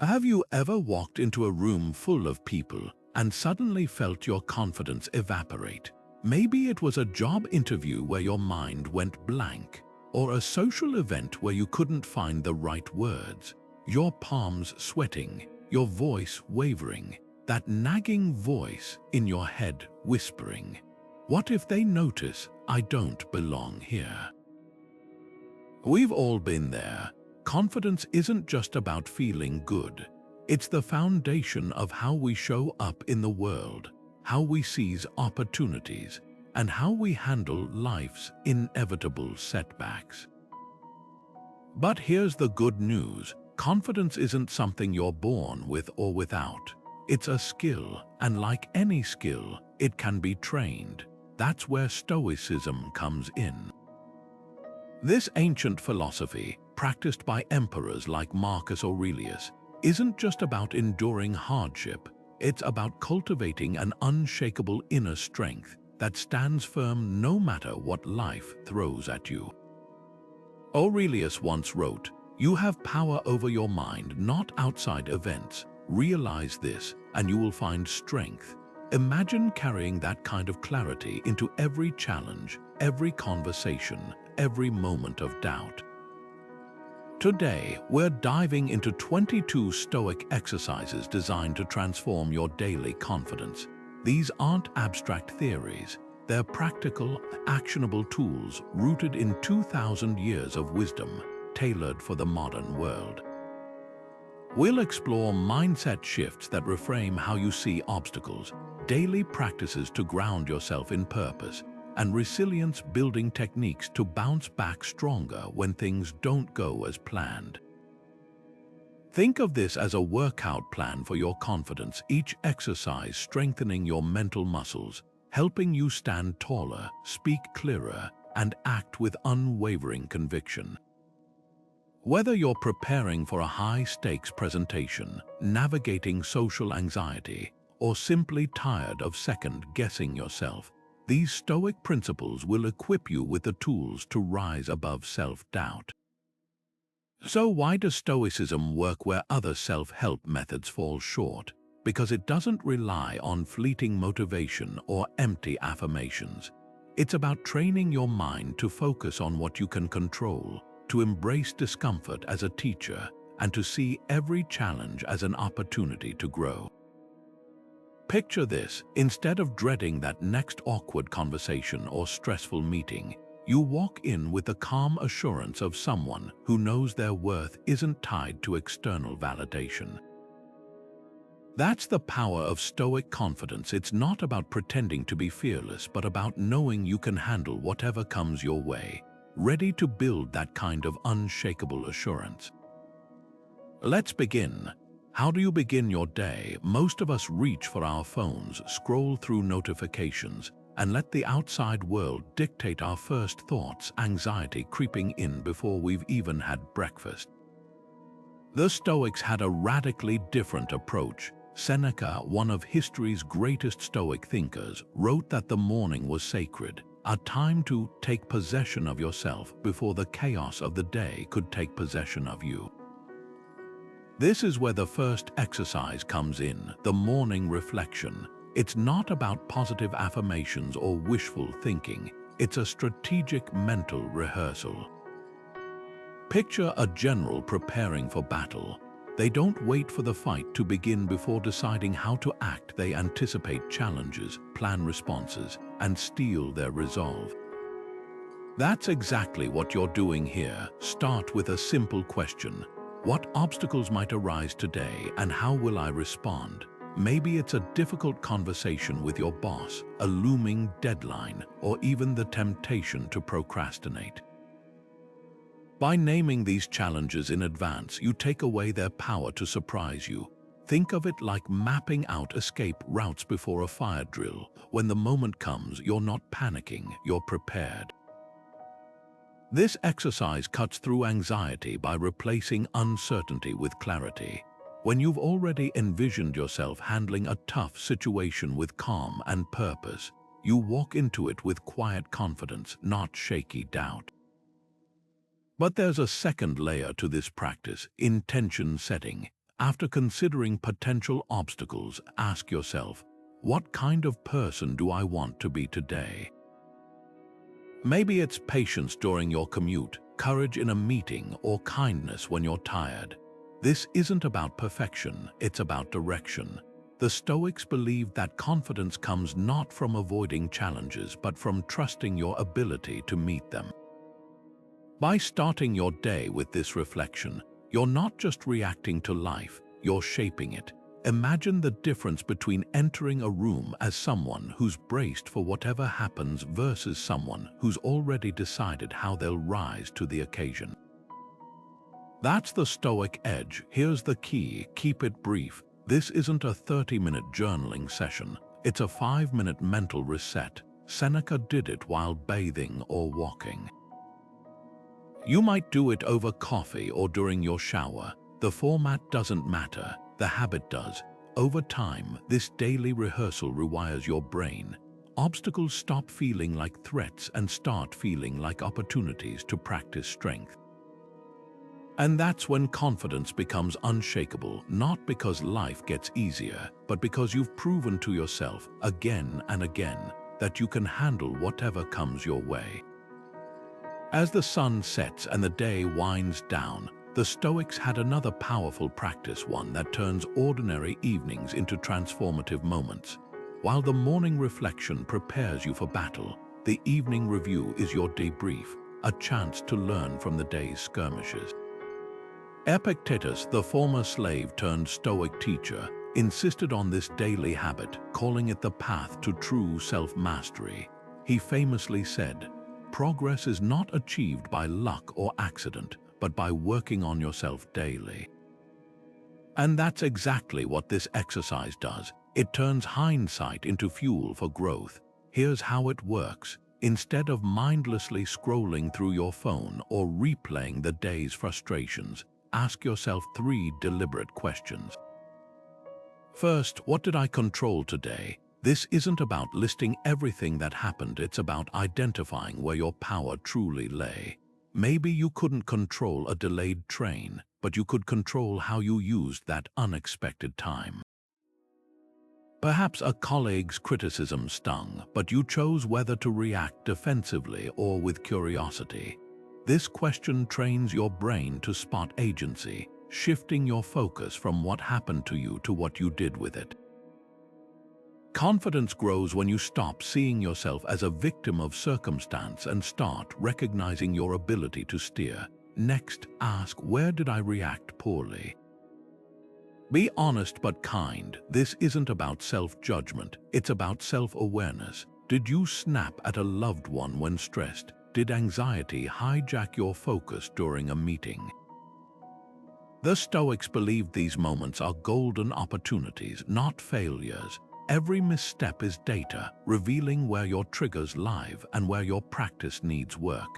Have you ever walked into a room full of people and suddenly felt your confidence evaporate? Maybe it was a job interview where your mind went blank, or a social event where you couldn't find the right words. Your palms sweating, your voice wavering, that nagging voice in your head whispering, "What if they notice I don't belong here?" We've all been there. Confidence isn't just about feeling good. It's the foundation of how we show up in the world, how we seize opportunities, and how we handle life's inevitable setbacks. But here's the good news. Confidence isn't something you're born with or without. It's a skill, and like any skill, it can be trained. That's where Stoicism comes in. This ancient philosophy, practiced by emperors like Marcus Aurelius, isn't just about enduring hardship. It's about cultivating an unshakable inner strength that stands firm no matter what life throws at you. Aurelius once wrote, "You have power over your mind, not outside events. Realize this, and you will find strength." Imagine carrying that kind of clarity into every challenge, every conversation, every moment of doubt. Today, we're diving into 22 Stoic exercises designed to transform your daily confidence. These aren't abstract theories. They're practical, actionable tools rooted in 2,000 years of wisdom, tailored for the modern world. We'll explore mindset shifts that reframe how you see obstacles, daily practices to ground yourself in purpose, and resilience-building techniques to bounce back stronger when things don't go as planned. Think of this as a workout plan for your confidence, each exercise strengthening your mental muscles, helping you stand taller, speak clearer, and act with unwavering conviction. Whether you're preparing for a high-stakes presentation, navigating social anxiety, or simply tired of second-guessing yourself, these Stoic principles will equip you with the tools to rise above self-doubt. So why does Stoicism work where other self-help methods fall short? Because it doesn't rely on fleeting motivation or empty affirmations. It's about training your mind to focus on what you can control, to embrace discomfort as a teacher, and to see every challenge as an opportunity to grow. Picture this: instead of dreading that next awkward conversation or stressful meeting, you walk in with the calm assurance of someone who knows their worth isn't tied to external validation. That's the power of Stoic confidence. It's not about pretending to be fearless, but about knowing you can handle whatever comes your way, ready to build that kind of unshakable assurance. Let's begin. How do you begin your day? Most of us reach for our phones, scroll through notifications, and let the outside world dictate our first thoughts, anxiety creeping in before we've even had breakfast. The Stoics had a radically different approach. Seneca, one of history's greatest Stoic thinkers, wrote that the morning was sacred, a time to take possession of yourself before the chaos of the day could take possession of you. This is where the first exercise comes in, the morning reflection. It's not about positive affirmations or wishful thinking. It's a strategic mental rehearsal. Picture a general preparing for battle. They don't wait for the fight to begin before deciding how to act. They anticipate challenges, plan responses, and steel their resolve. That's exactly what you're doing here. Start with a simple question. What obstacles might arise today, and how will I respond? Maybe it's a difficult conversation with your boss, a looming deadline, or even the temptation to procrastinate. By naming these challenges in advance, you take away their power to surprise you. Think of it like mapping out escape routes before a fire drill. When the moment comes, you're not panicking, you're prepared. This exercise cuts through anxiety by replacing uncertainty with clarity. When you've already envisioned yourself handling a tough situation with calm and purpose, you walk into it with quiet confidence, not shaky doubt. But there's a second layer to this practice: intention setting. After considering potential obstacles, ask yourself, what kind of person do I want to be today? Maybe it's patience during your commute, courage in a meeting, or kindness when you're tired. This isn't about perfection, it's about direction. The Stoics believed that confidence comes not from avoiding challenges, but from trusting your ability to meet them. By starting your day with this reflection, you're not just reacting to life, you're shaping it. Imagine the difference between entering a room as someone who's braced for whatever happens versus someone who's already decided how they'll rise to the occasion. That's the Stoic edge. Here's the key: keep it brief. This isn't a 30-minute journaling session. It's a 5-minute mental reset. Seneca did it while bathing or walking. You might do it over coffee or during your shower. The format doesn't matter, the habit does. Over time, this daily rehearsal rewires your brain. Obstacles stop feeling like threats and start feeling like opportunities to practice strength. And that's when confidence becomes unshakable, not because life gets easier, but because you've proven to yourself again and again that you can handle whatever comes your way. As the sun sets and the day winds down, the Stoics had another powerful practice, one that turns ordinary evenings into transformative moments. While the morning reflection prepares you for battle, the evening review is your debrief, a chance to learn from the day's skirmishes. Epictetus, the former slave turned Stoic teacher, insisted on this daily habit, calling it the path to true self-mastery. He famously said, "Progress is not achieved by luck or accident, but by working on yourself daily." And that's exactly what this exercise does. It turns hindsight into fuel for growth. Here's how it works. Instead of mindlessly scrolling through your phone or replaying the day's frustrations, ask yourself 3 deliberate questions. First, what did I control today? This isn't about listing everything that happened, it's about identifying where your power truly lay. Maybe you couldn't control a delayed train, but you could control how you used that unexpected time. Perhaps a colleague's criticism stung, but you chose whether to react defensively or with curiosity. This question trains your brain to spot agency, shifting your focus from what happened to you to what you did with it. Confidence grows when you stop seeing yourself as a victim of circumstance and start recognizing your ability to steer. Next, ask, where did I react poorly? Be honest but kind. This isn't about self-judgment, it's about self-awareness. Did you snap at a loved one when stressed? Did anxiety hijack your focus during a meeting? The Stoics believed these moments are golden opportunities, not failures. Every misstep is data, revealing where your triggers live and where your practice needs work.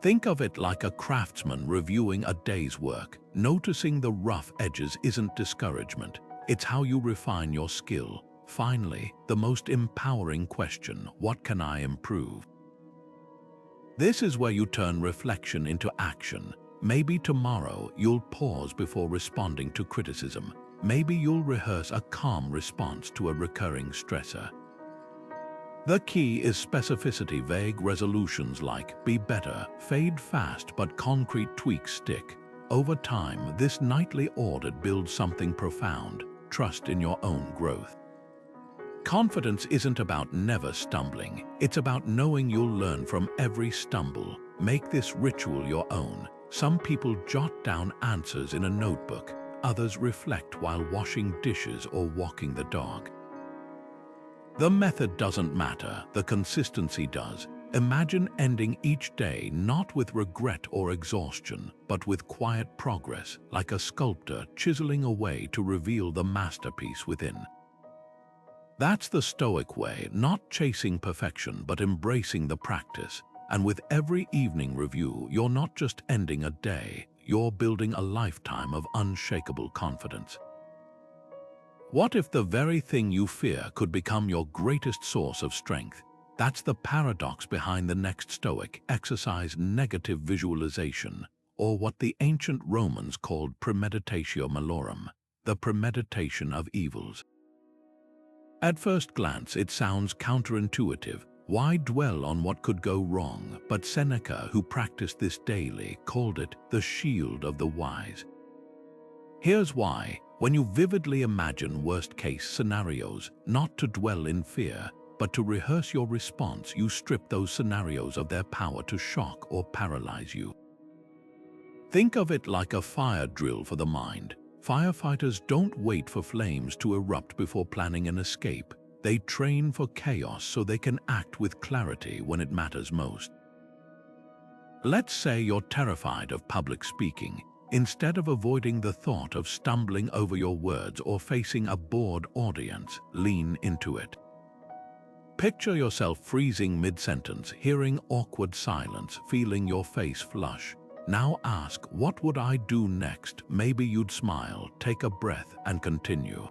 Think of it like a craftsman reviewing a day's work. Noticing the rough edges isn't discouragement, it's how you refine your skill. Finally, the most empowering question: what can I improve? This is where you turn reflection into action. Maybe tomorrow you'll pause before responding to criticism. Maybe you'll rehearse a calm response to a recurring stressor. The key is specificity. Vague resolutions like "be better" fade fast, but concrete tweaks stick. Over time, this nightly audit builds something profound: trust in your own growth. Confidence isn't about never stumbling, it's about knowing you'll learn from every stumble. Make this ritual your own. Some people jot down answers in a notebook, others reflect while washing dishes or walking the dog. The method doesn't matter, the consistency does. Imagine ending each day not with regret or exhaustion, but with quiet progress, like a sculptor chiseling away to reveal the masterpiece within. That's the Stoic way, not chasing perfection, but embracing the practice. And with every evening review, you're not just ending a day, you're building a lifetime of unshakable confidence. What if the very thing you fear could become your greatest source of strength? That's the paradox behind the next Stoic exercise: negative visualization. or what the ancient Romans called premeditatio malorum, the premeditation of evils. At first glance, it sounds counterintuitive. Why dwell on what could go wrong? But Seneca, who practiced this daily, called it the shield of the wise. Here's why. When you vividly imagine worst-case scenarios, not to dwell in fear, but to rehearse your response, you strip those scenarios of their power to shock or paralyze you. Think of it like a fire drill for the mind. Firefighters don't wait for flames to erupt before planning an escape. They train for chaos so they can act with clarity when it matters most. Let's say you're terrified of public speaking. Instead of avoiding the thought of stumbling over your words or facing a bored audience, lean into it. Picture yourself freezing mid-sentence, hearing awkward silence, feeling your face flush. Now ask, what would I do next? Maybe you'd smile, take a breath, and continue.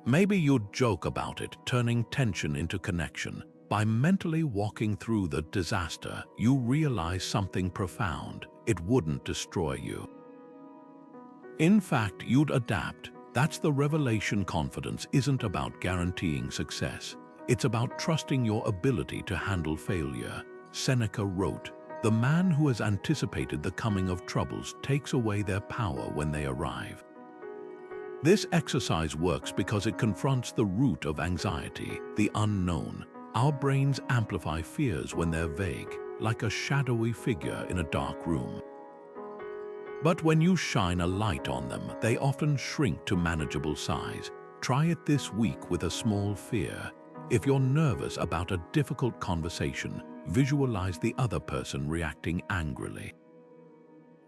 Maybe you'd joke about it, turning tension into connection. By mentally walking through the disaster, you realize something profound. It wouldn't destroy you. In fact, you'd adapt. That's the revelation. Confidence isn't about guaranteeing success. It's about trusting your ability to handle failure. Seneca wrote, "The man who has anticipated the coming of troubles takes away their power when they arrive." This exercise works because it confronts the root of anxiety, the unknown. Our brains amplify fears when they're vague, like a shadowy figure in a dark room. But when you shine a light on them, they often shrink to manageable size. Try it this week with a small fear. If you're nervous about a difficult conversation, visualize the other person reacting angrily.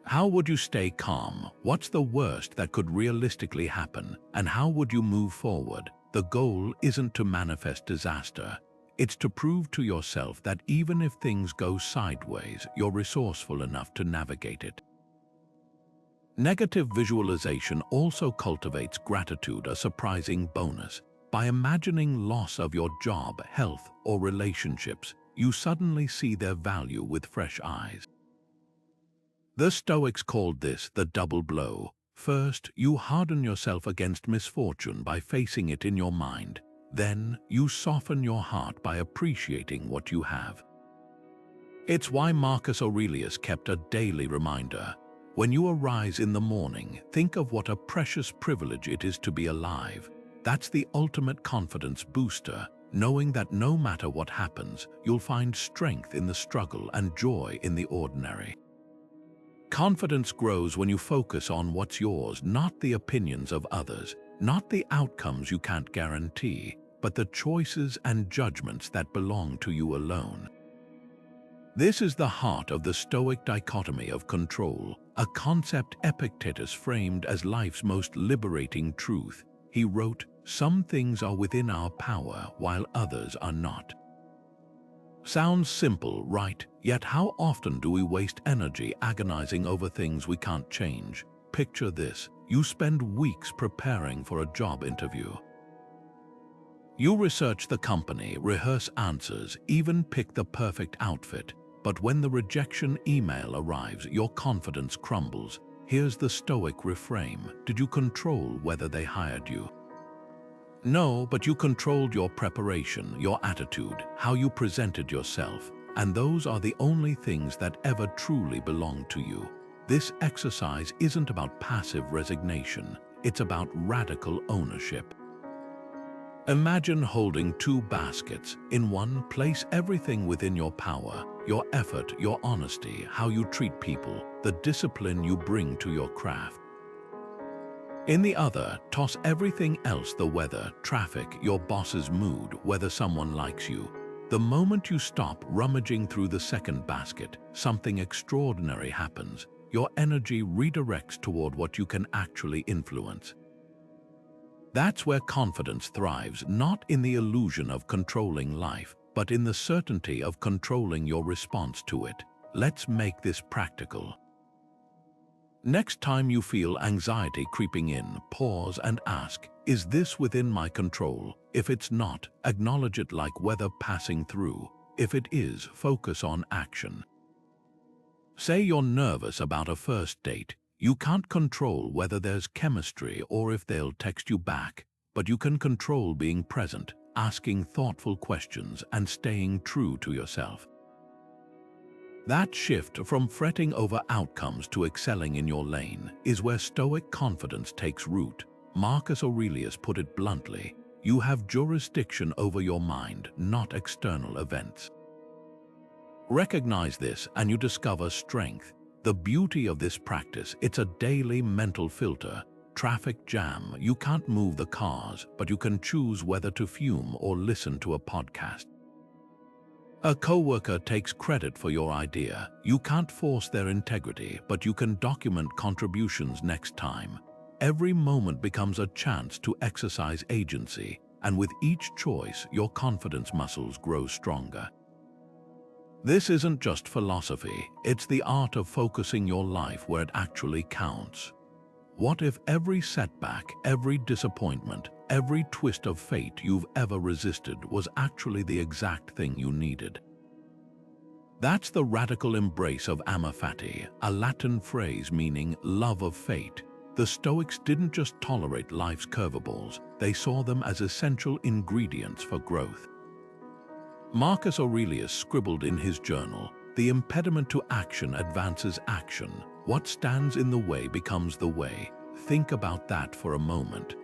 How would you stay calm? What's the worst that could realistically happen? And how would you move forward? The goal isn't to manifest disaster. It's to prove to yourself that even if things go sideways, you're resourceful enough to navigate it. Negative visualization also cultivates gratitude, a surprising bonus. By imagining loss of your job, health, or relationships, you suddenly see their value with fresh eyes. The Stoics called this the double blow. First, you harden yourself against misfortune by facing it in your mind. Then, you soften your heart by appreciating what you have. It's why Marcus Aurelius kept a daily reminder. When you arise in the morning, think of what a precious privilege it is to be alive. That's the ultimate confidence booster, knowing that no matter what happens, you'll find strength in the struggle and joy in the ordinary. Confidence grows when you focus on what's yours, not the opinions of others, not the outcomes you can't guarantee, but the choices and judgments that belong to you alone. This is the heart of the Stoic dichotomy of control, a concept Epictetus framed as life's most liberating truth. He wrote, "Some things are within our power while others are not." Sounds simple, right? Yet how often do we waste energy agonizing over things we can't change? Picture this. You spend weeks preparing for a job interview. You research the company, rehearse answers, even pick the perfect outfit. But when the rejection email arrives, your confidence crumbles. Here's the Stoic reframe. Did you control whether they hired you? No, but you controlled your preparation, your attitude, how you presented yourself, and those are the only things that ever truly belong to you. This exercise isn't about passive resignation, it's about radical ownership. Imagine holding two baskets. In one, place everything within your power, your effort, your honesty, how you treat people, the discipline you bring to your craft. In the other, toss everything else: the weather, traffic, your boss's mood, whether someone likes you. The moment you stop rummaging through the second basket, something extraordinary happens. Your energy redirects toward what you can actually influence. That's where confidence thrives, not in the illusion of controlling life, but in the certainty of controlling your response to it. Let's make this practical. Next time you feel anxiety creeping in, pause and ask, is this within my control? If it's not, acknowledge it like weather passing through. If it is, focus on action. Say you're nervous about a first date. You can't control whether there's chemistry or if they'll text you back, but you can control being present, asking thoughtful questions, and staying true to yourself. That shift from fretting over outcomes to excelling in your lane is where Stoic confidence takes root. Marcus Aurelius put it bluntly, you have jurisdiction over your mind, not external events. Recognize this and you discover strength. The beauty of this practice, it's a daily mental filter. Traffic jam, you can't move the cars, but you can choose whether to fume or listen to a podcast. A coworker takes credit for your idea. You can't force their integrity, but you can document contributions next time. Every moment becomes a chance to exercise agency, and with each choice, your confidence muscles grow stronger. This isn't just philosophy, it's the art of focusing your life where it actually counts. What if every setback, every disappointment, every twist of fate you've ever resisted was actually the exact thing you needed? That's the radical embrace of Amor Fati, a Latin phrase meaning love of fate. The Stoics didn't just tolerate life's curveballs, they saw them as essential ingredients for growth. Marcus Aurelius scribbled in his journal, "The impediment to action advances action. What stands in the way becomes the way." Think about that for a moment.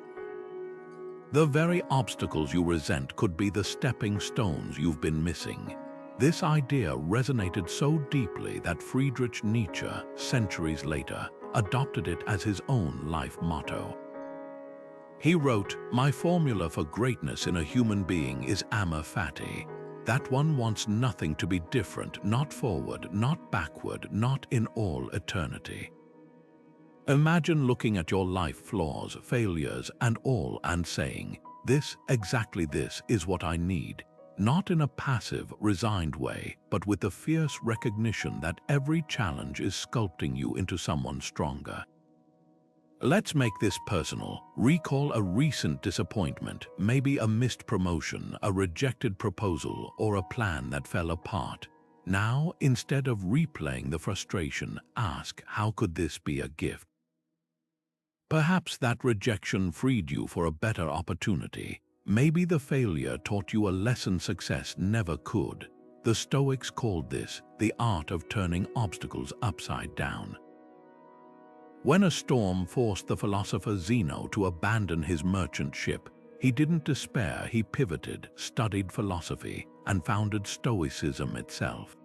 The very obstacles you resent could be the stepping stones you've been missing. This idea resonated so deeply that Friedrich Nietzsche, centuries later, adopted it as his own life motto. He wrote, "My formula for greatness in a human being is Amor Fati. That one wants nothing to be different, not forward, not backward, not in all eternity." Imagine looking at your life flaws, failures, and all and saying, exactly this is what I need. Not in a passive, resigned way, but with the fierce recognition that every challenge is sculpting you into someone stronger. Let's make this personal. Recall a recent disappointment, maybe a missed promotion, a rejected proposal, or a plan that fell apart. Now, instead of replaying the frustration, ask, how could this be a gift? Perhaps that rejection freed you for a better opportunity. Maybe the failure taught you a lesson success never could. The Stoics called this the art of turning obstacles upside down. When a storm forced the philosopher Zeno to abandon his merchant ship, he didn't despair, he pivoted, studied philosophy, and founded Stoicism itself.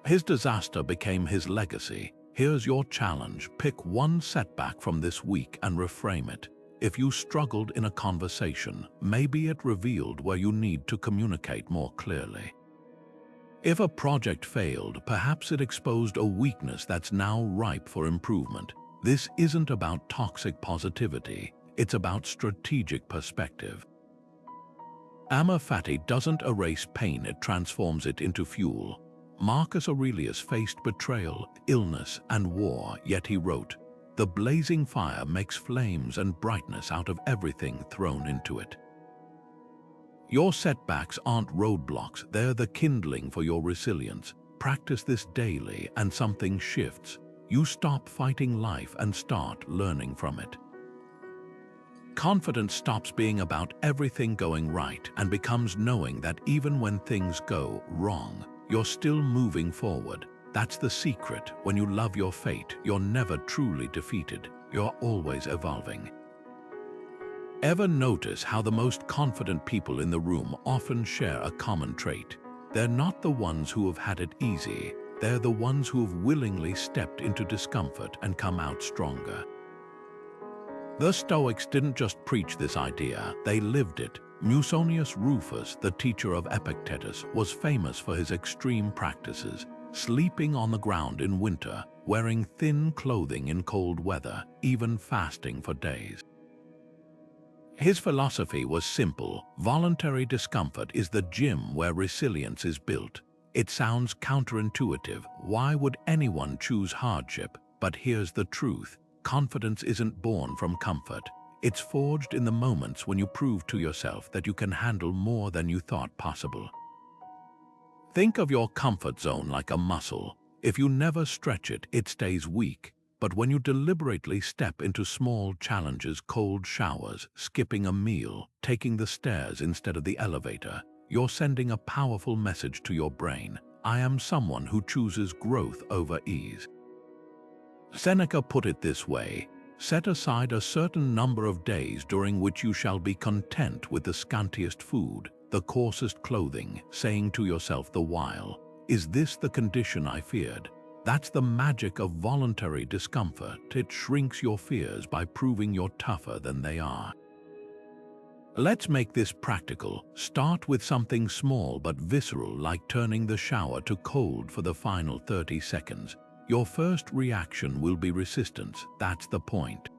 His disaster became his legacy. Here's your challenge. Pick one setback from this week and reframe it. If you struggled in a conversation, maybe it revealed where you need to communicate more clearly. If a project failed, perhaps it exposed a weakness that's now ripe for improvement. This isn't about toxic positivity, it's about strategic perspective. Amor Fati doesn't erase pain, it transforms it into fuel. Marcus Aurelius faced betrayal, illness, and war, yet he wrote, "The blazing fire makes flames and brightness out of everything thrown into it." Your setbacks aren't roadblocks, they're the kindling for your resilience. Practice this daily and something shifts. You stop fighting life and start learning from it. Confidence stops being about everything going right and becomes knowing that even when things go wrong, you're still moving forward. That's the secret. When you love your fate, you're never truly defeated. You're always evolving. Ever notice how the most confident people in the room often share a common trait? They're not the ones who have had it easy. They're the ones who have willingly stepped into discomfort and come out stronger. The Stoics didn't just preach this idea, they lived it. Musonius Rufus, the teacher of Epictetus, was famous for his extreme practices, sleeping on the ground in winter, wearing thin clothing in cold weather, even fasting for days. His philosophy was simple. Voluntary discomfort is the gym where resilience is built. It sounds counterintuitive. Why would anyone choose hardship? But here's the truth. Confidence isn't born from comfort. It's forged in the moments when you prove to yourself that you can handle more than you thought possible. Think of your comfort zone like a muscle. If you never stretch it, it stays weak. But when you deliberately step into small challenges, cold showers, skipping a meal, taking the stairs instead of the elevator, you're sending a powerful message to your brain. I am someone who chooses growth over ease. Seneca put it this way: set aside a certain number of days during which you shall be content with the scantiest food, the coarsest clothing, saying to yourself the while, is this the condition I feared? That's the magic of voluntary discomfort. It shrinks your fears by proving you're tougher than they are. Let's make this practical. Start with something small but visceral, like turning the shower to cold for the final 30 seconds. Your first reaction will be resistance, that's the point.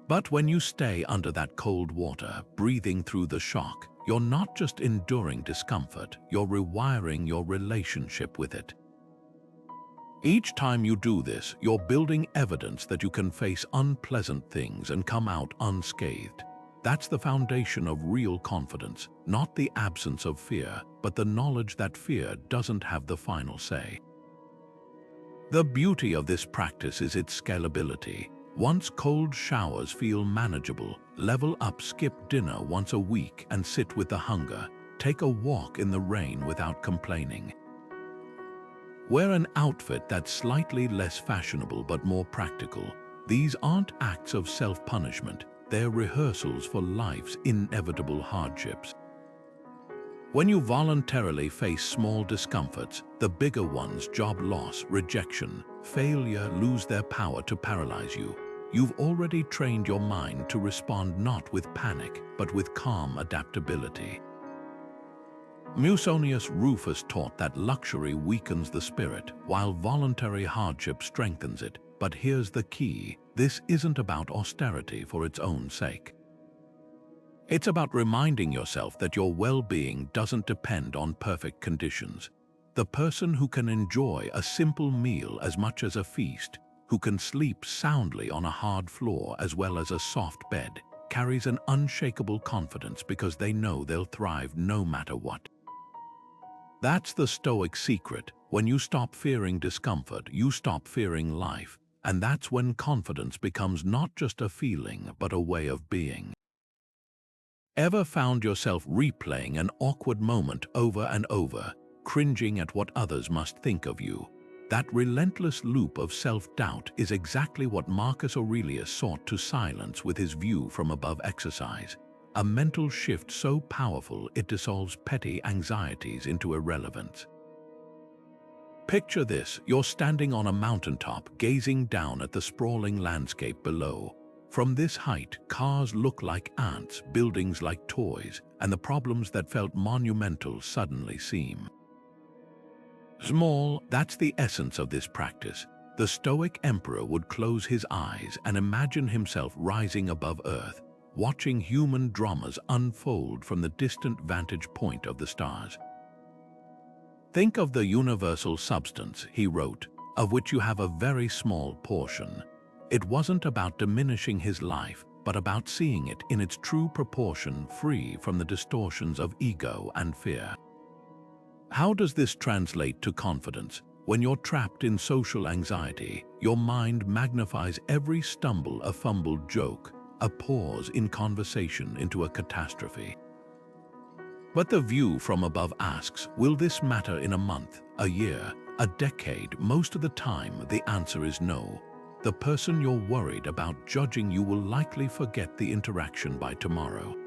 But when you stay under that cold water, breathing through the shock, you're not just enduring discomfort, you're rewiring your relationship with it. Each time you do this, you're building evidence that you can face unpleasant things and come out unscathed. That's the foundation of real confidence, not the absence of fear, but the knowledge that fear doesn't have the final say. The beauty of this practice is its scalability. Once cold showers feel manageable, level up, skip dinner once a week and sit with the hunger. Take a walk in the rain without complaining. Wear an outfit that's slightly less fashionable but more practical. These aren't acts of self-punishment, they're rehearsals for life's inevitable hardships. When you voluntarily face small discomforts, the bigger ones, job loss, rejection, failure, lose their power to paralyze you. You've already trained your mind to respond not with panic, but with calm adaptability. Musonius Rufus taught that luxury weakens the spirit, while voluntary hardship strengthens it. But here's the key: this isn't about austerity for its own sake. It's about reminding yourself that your well-being doesn't depend on perfect conditions. The person who can enjoy a simple meal as much as a feast, who can sleep soundly on a hard floor as well as a soft bed, carries an unshakable confidence because they know they'll thrive no matter what. That's the Stoic secret. When you stop fearing discomfort, you stop fearing life. And that's when confidence becomes not just a feeling, but a way of being. Ever found yourself replaying an awkward moment over and over, cringing at what others must think of you? That relentless loop of self-doubt is exactly what Marcus Aurelius sought to silence with his view from above exercise. A mental shift so powerful it dissolves petty anxieties into irrelevance. Picture this: you're standing on a mountaintop, gazing down at the sprawling landscape below. From this height, cars look like ants, buildings like toys, and the problems that felt monumental suddenly seem small. That's the essence of this practice. The Stoic emperor would close his eyes and imagine himself rising above earth, watching human dramas unfold from the distant vantage point of the stars. Think of the universal substance, he wrote, of which you have a very small portion. It wasn't about diminishing his life, but about seeing it in its true proportion, free from the distortions of ego and fear. How does this translate to confidence? When you're trapped in social anxiety, your mind magnifies every stumble, a fumbled joke, a pause in conversation into a catastrophe. But the view from above asks, will this matter in a month, a year, a decade? Most of the time, the answer is no. The person you're worried about judging you will likely forget the interaction by tomorrow.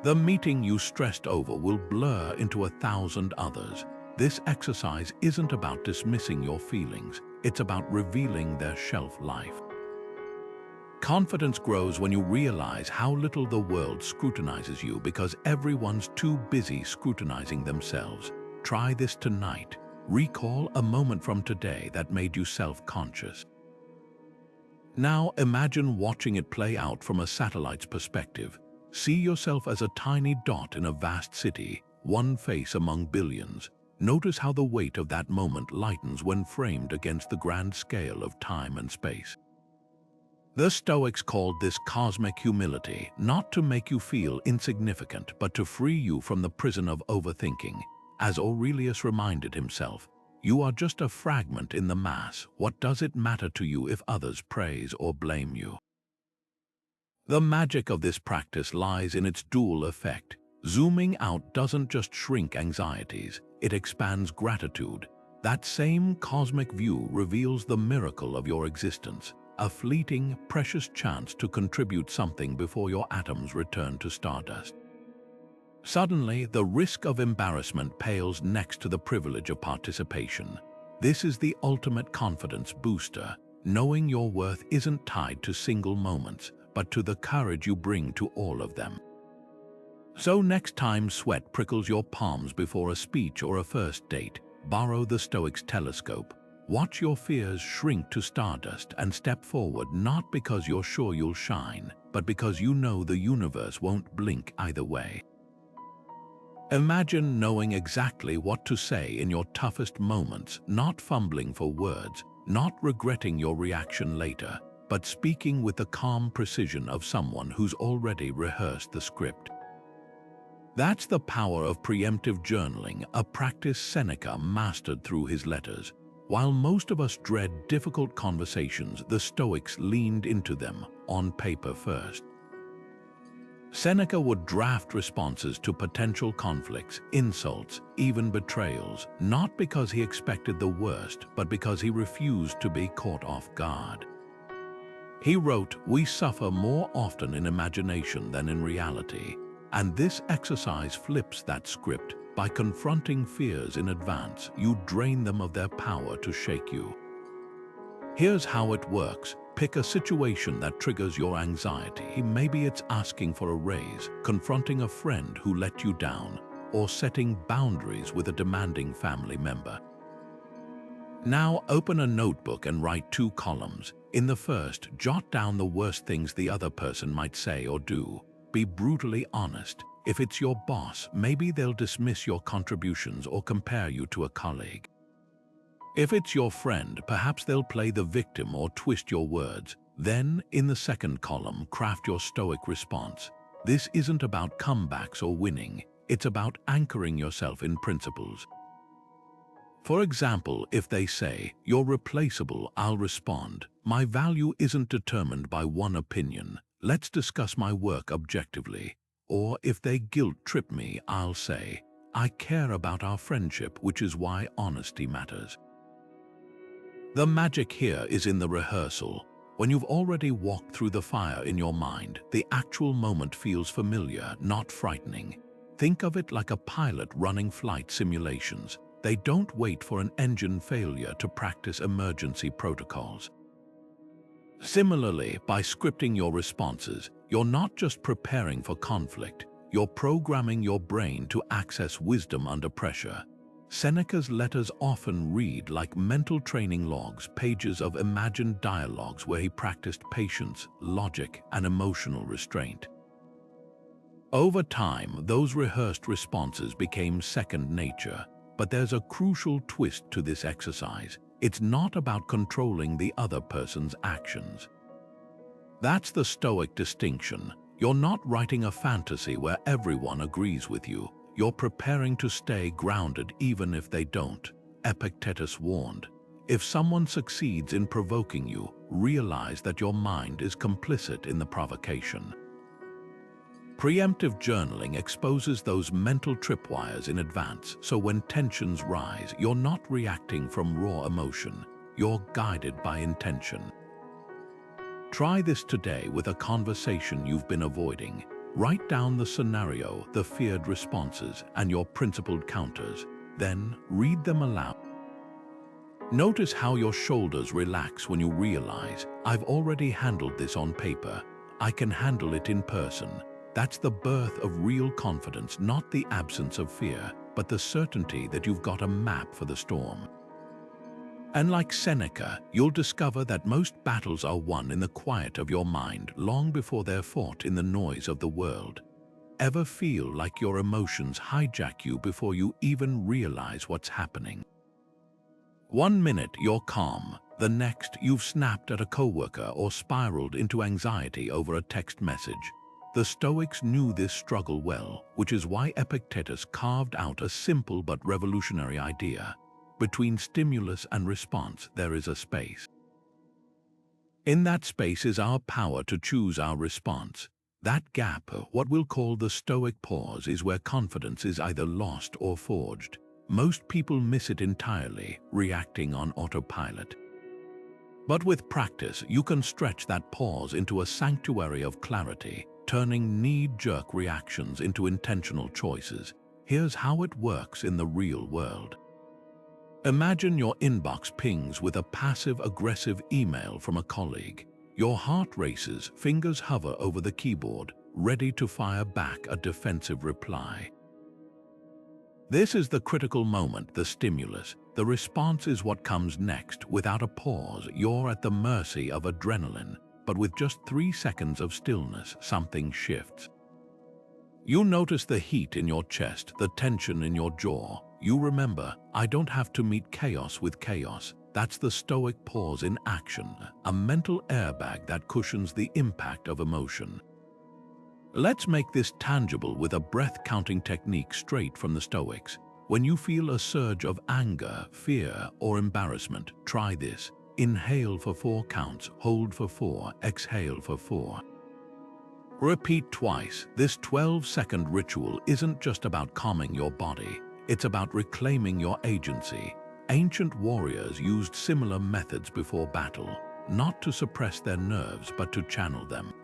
The meeting you stressed over will blur into 1,000 others. This exercise isn't about dismissing your feelings, it's about revealing their shelf life. Confidence grows when you realize how little the world scrutinizes you because everyone's too busy scrutinizing themselves. Try this tonight. Recall a moment from today that made you self-conscious. Now imagine watching it play out from a satellite's perspective. See yourself as a tiny dot in a vast city, one face among billions. Notice how the weight of that moment lightens when framed against the grand scale of time and space. The Stoics called this cosmic humility, not to make you feel insignificant, but to free you from the prison of overthinking. As Aurelius reminded himself, You are just a fragment in the mass. What does it matter to you if others praise or blame you? The magic of this practice lies in its dual effect. Zooming out doesn't just shrink anxieties, it expands gratitude. That same cosmic view reveals the miracle of your existence, a fleeting, precious chance to contribute something before your atoms return to stardust. Suddenly, the risk of embarrassment pales next to the privilege of participation. This is the ultimate confidence booster. Knowing your worth isn't tied to single moments, but to the courage you bring to all of them. So next time sweat prickles your palms before a speech or a first date, borrow the Stoics' telescope. Watch your fears shrink to stardust and step forward, not because you're sure you'll shine, but because you know the universe won't blink either way. Imagine knowing exactly what to say in your toughest moments, not fumbling for words, not regretting your reaction later, but speaking with the calm precision of someone who's already rehearsed the script. That's the power of preemptive journaling, a practice Seneca mastered through his letters. While most of us dread difficult conversations, the Stoics leaned into them, on paper first. Seneca would draft responses to potential conflicts, insults, even betrayals, not because he expected the worst, but because he refused to be caught off guard. He wrote, "We suffer more often in imagination than in reality," and this exercise flips that script. By confronting fears in advance, you drain them of their power to shake you. Here's how it works. Pick a situation that triggers your anxiety. Maybe it's asking for a raise, confronting a friend who let you down, or setting boundaries with a demanding family member. Now open a notebook and write 2 columns. In the first, jot down the worst things the other person might say or do. Be brutally honest. If it's your boss, maybe they'll dismiss your contributions or compare you to a colleague. If it's your friend, perhaps they'll play the victim or twist your words. Then, in the second column, craft your stoic response. This isn't about comebacks or winning. It's about anchoring yourself in principles. For example, if they say, "You're replaceable," I'll respond, "My value isn't determined by one opinion. Let's discuss my work objectively." Or if they guilt-trip me, I'll say, "I care about our friendship, which is why honesty matters." The magic here is in the rehearsal. When you've already walked through the fire in your mind, the actual moment feels familiar, not frightening. Think of it like a pilot running flight simulations. They don't wait for an engine failure to practice emergency protocols. Similarly, by scripting your responses, you're not just preparing for conflict, you're programming your brain to access wisdom under pressure. Seneca's letters often read like mental training logs, pages of imagined dialogues where he practiced patience, logic, and emotional restraint. Over time, those rehearsed responses became second nature, but there's a crucial twist to this exercise. It's not about controlling the other person's actions. That's the Stoic distinction. You're not writing a fantasy where everyone agrees with you. You're preparing to stay grounded even if they don't. Epictetus warned, "If someone succeeds in provoking you, realize that your mind is complicit in the provocation." Preemptive journaling exposes those mental tripwires in advance, so when tensions rise, you're not reacting from raw emotion. You're guided by intention. Try this today with a conversation you've been avoiding. Write down the scenario, the feared responses, and your principled counters. Then read them aloud. Notice how your shoulders relax when you realize, "I've already handled this on paper. I can handle it in person." That's the birth of real confidence, not the absence of fear, but the certainty that you've got a map for the storm. And like Seneca, you'll discover that most battles are won in the quiet of your mind long before they're fought in the noise of the world. Ever feel like your emotions hijack you before you even realize what's happening? One minute you're calm, the next you've snapped at a coworker or spiraled into anxiety over a text message. The Stoics knew this struggle well, which is why Epictetus carved out a simple but revolutionary idea. Between stimulus and response, there is a space. In that space is our power to choose our response. That gap, what we'll call the Stoic pause, is where confidence is either lost or forged. Most people miss it entirely, reacting on autopilot. But with practice, you can stretch that pause into a sanctuary of clarity, turning knee-jerk reactions into intentional choices. Here's how it works in the real world. Imagine your inbox pings with a passive-aggressive email from a colleague. Your heart races, fingers hover over the keyboard, ready to fire back a defensive reply. This is the critical moment, the stimulus. The response is what comes next. Without a pause, you're at the mercy of adrenaline. But with just 3 seconds of stillness, something shifts. You notice the heat in your chest, the tension in your jaw. You remember, I don't have to meet chaos with chaos. That's the Stoic pause in action, a mental airbag that cushions the impact of emotion. Let's make this tangible with a breath-counting technique straight from the Stoics. When you feel a surge of anger, fear, or embarrassment, try this. Inhale for 4 counts, hold for 4, exhale for 4. Repeat twice. This 12-second ritual isn't just about calming your body. It's about reclaiming your agency. Ancient warriors used similar methods before battle, not to suppress their nerves but to channel them.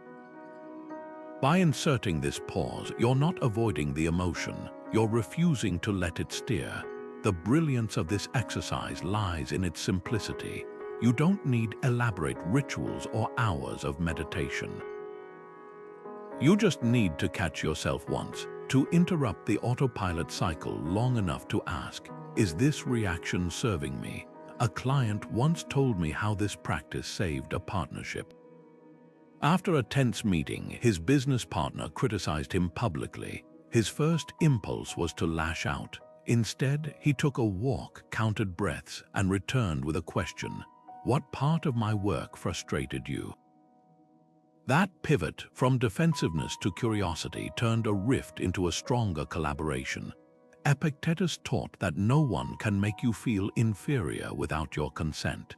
By inserting this pause, you're not avoiding the emotion, you're refusing to let it steer. The brilliance of this exercise lies in its simplicity. You don't need elaborate rituals or hours of meditation. You just need to catch yourself once, to interrupt the autopilot cycle long enough to ask, is this reaction serving me? A client once told me how this practice saved a partnership. After a tense meeting, his business partner criticized him publicly. His first impulse was to lash out. Instead, he took a walk, counted breaths, and returned with a question. What part of my work frustrated you? That pivot from defensiveness to curiosity turned a rift into a stronger collaboration. Epictetus taught that no one can make you feel inferior without your consent.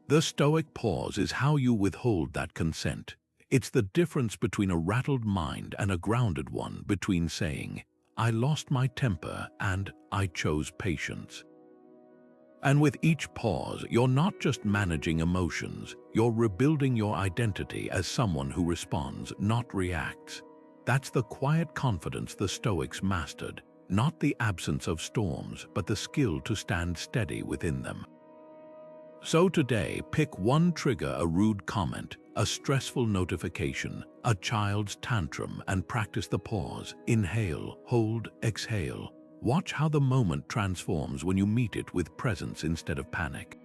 The Stoic pause is how you withhold that consent. It's the difference between a rattled mind and a grounded one, between saying, I lost my temper and I chose patience. And with each pause, you're not just managing emotions, you're rebuilding your identity as someone who responds, not reacts. That's the quiet confidence the Stoics mastered, not the absence of storms, but the skill to stand steady within them. So today, pick one trigger, a rude comment, a stressful notification, a child's tantrum, and practice the pause. Inhale, hold, exhale. Watch how the moment transforms when you meet it with presence instead of panic.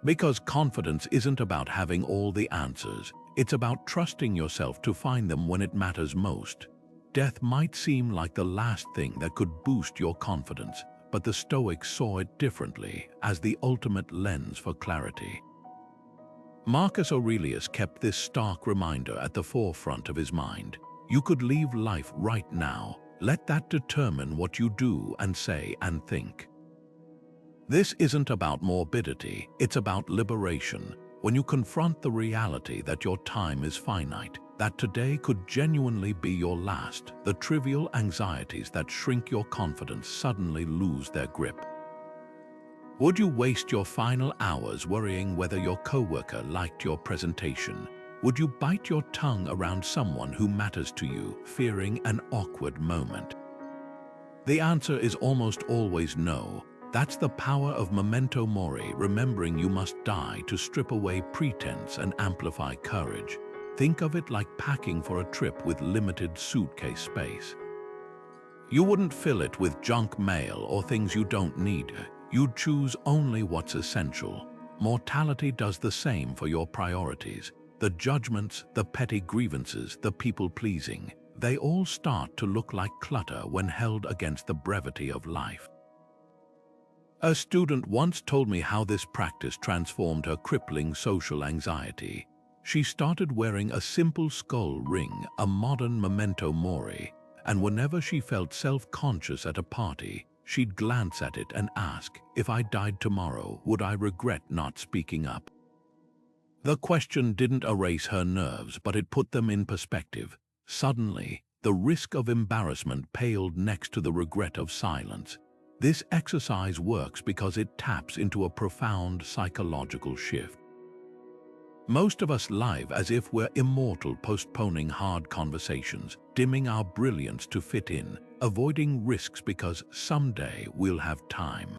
Because confidence isn't about having all the answers, it's about trusting yourself to find them when it matters most. Death might seem like the last thing that could boost your confidence, but the Stoics saw it differently, as the ultimate lens for clarity. Marcus Aurelius kept this stark reminder at the forefront of his mind. You could leave life right now. Let that determine what you do and say and think. This isn't about morbidity, it's about liberation. When you confront the reality that your time is finite, that today could genuinely be your last, the trivial anxieties that shrink your confidence suddenly lose their grip. Would you waste your final hours worrying whether your coworker liked your presentation? Would you bite your tongue around someone who matters to you, fearing an awkward moment? The answer is almost always no. That's the power of Memento Mori, remembering you must die to strip away pretense and amplify courage. Think of it like packing for a trip with limited suitcase space. You wouldn't fill it with junk mail or things you don't need. You'd choose only what's essential. Mortality does the same for your priorities. The judgments, the petty grievances, the people-pleasing, they all start to look like clutter when held against the brevity of life. A student once told me how this practice transformed her crippling social anxiety. She started wearing a simple skull ring, a modern memento mori, and whenever she felt self-conscious at a party, she'd glance at it and ask, if I died tomorrow, would I regret not speaking up? The question didn't erase her nerves, but it put them in perspective. Suddenly, the risk of embarrassment paled next to the regret of silence. This exercise works because it taps into a profound psychological shift. Most of us live as if we're immortal, postponing hard conversations, dimming our brilliance to fit in, avoiding risks because someday we'll have time.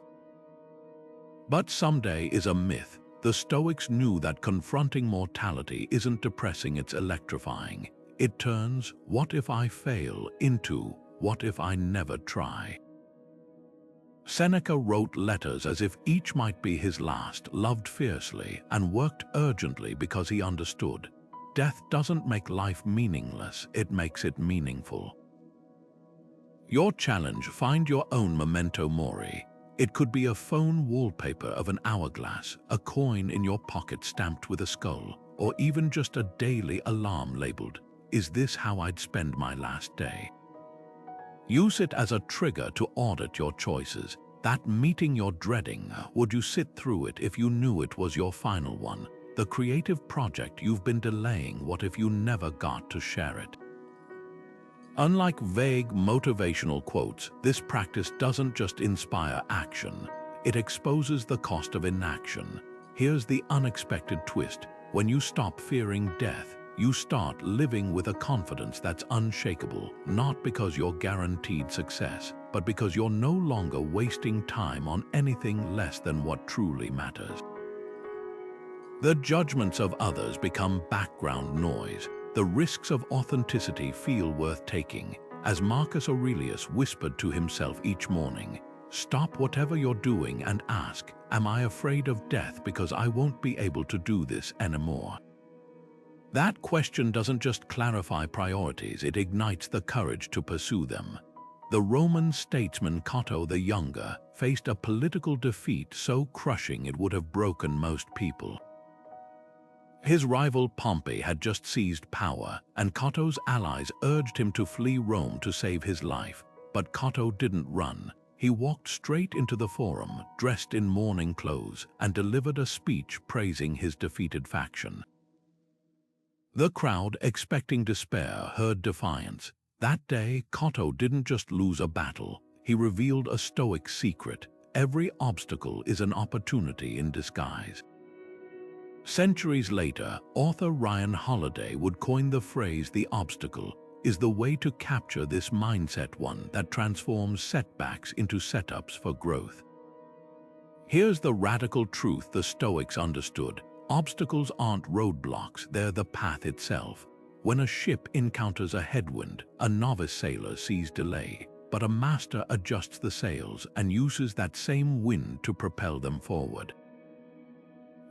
But someday is a myth. The Stoics knew that confronting mortality isn't depressing, it's electrifying. It turns "what if I fail" into "what if I never try." Seneca wrote letters as if each might be his last, loved fiercely, and worked urgently because he understood. Death doesn't make life meaningless, it makes it meaningful. Your challenge: find your own Memento Mori. It could be a phone wallpaper of an hourglass, a coin in your pocket stamped with a skull, or even just a daily alarm labeled, "Is this how I'd spend my last day?" Use it as a trigger to audit your choices. That meeting you're dreading, would you sit through it if you knew it was your final one? The creative project you've been delaying, what if you never got to share it? Unlike vague motivational quotes, this practice doesn't just inspire action, it exposes the cost of inaction. Here's the unexpected twist: when you stop fearing death, you start living with a confidence that's unshakable, not because you're guaranteed success, but because you're no longer wasting time on anything less than what truly matters. The judgments of others become background noise. The risks of authenticity feel worth taking. As Marcus Aurelius whispered to himself each morning, stop whatever you're doing and ask, am I afraid of death because I won't be able to do this anymore? That question doesn't just clarify priorities, it ignites the courage to pursue them. The Roman statesman Cato the Younger faced a political defeat so crushing it would have broken most people. His rival Pompey had just seized power, and Cato's allies urged him to flee Rome to save his life. But Cato didn't run. He walked straight into the forum, dressed in mourning clothes, and delivered a speech praising his defeated faction. The crowd, expecting despair, heard defiance. That day, Cato didn't just lose a battle, he revealed a Stoic secret: every obstacle is an opportunity in disguise. Centuries later, author Ryan Holiday would coin the phrase "the obstacle is the way to capture this mindset, one that transforms setbacks into setups for growth." Here's the radical truth the Stoics understood: obstacles aren't roadblocks, they're the path itself. When a ship encounters a headwind, a novice sailor sees delay, but a master adjusts the sails and uses that same wind to propel them forward.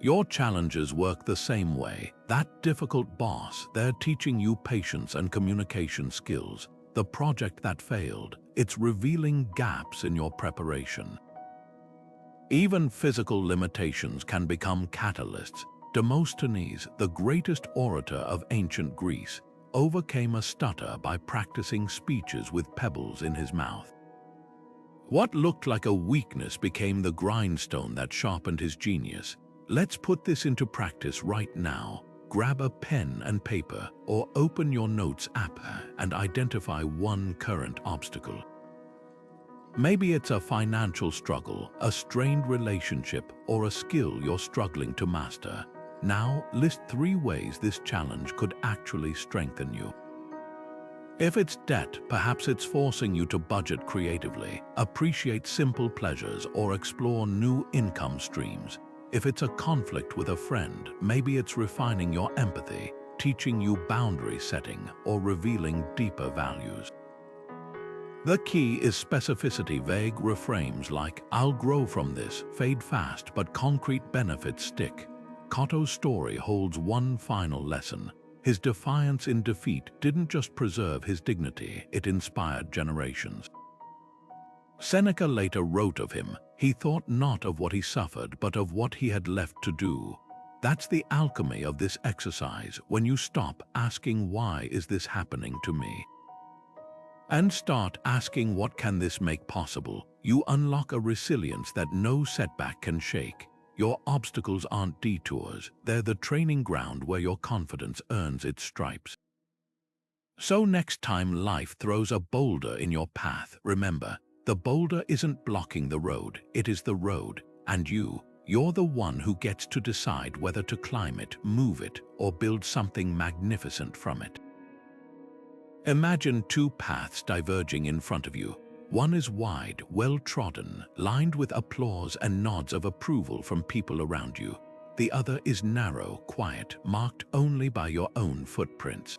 Your challenges work the same way. That difficult boss, they're teaching you patience and communication skills. The project that failed, it's revealing gaps in your preparation. Even physical limitations can become catalysts. Demosthenes, the greatest orator of ancient Greece, overcame a stutter by practicing speeches with pebbles in his mouth. What looked like a weakness became the grindstone that sharpened his genius. Let's put this into practice right now. Grab a pen and paper, or open your Notes app and identify one current obstacle. Maybe it's a financial struggle, a strained relationship, or a skill you're struggling to master. Now, list 3 ways this challenge could actually strengthen you. If it's debt, perhaps it's forcing you to budget creatively, appreciate simple pleasures, or explore new income streams. If it's a conflict with a friend, maybe it's refining your empathy, teaching you boundary setting, or revealing deeper values. The key is specificity. Vague reframes like "I'll grow from this" fade fast, but concrete benefits stick. Cato's story holds one final lesson. His defiance in defeat didn't just preserve his dignity, it inspired generations. Seneca later wrote of him, "He thought not of what he suffered, but of what he had left to do." That's the alchemy of this exercise. When you stop asking "why is this happening to me?" and start asking "what can this make possible?" You unlock a resilience that no setback can shake. Your obstacles aren't detours, they're the training ground where your confidence earns its stripes. So next time life throws a boulder in your path, remember, the boulder isn't blocking the road, it is the road, and you're the one who gets to decide whether to climb it, move it, or build something magnificent from it. Imagine two paths diverging in front of you. One is wide, well-trodden, lined with applause and nods of approval from people around you. The other is narrow, quiet, marked only by your own footprints.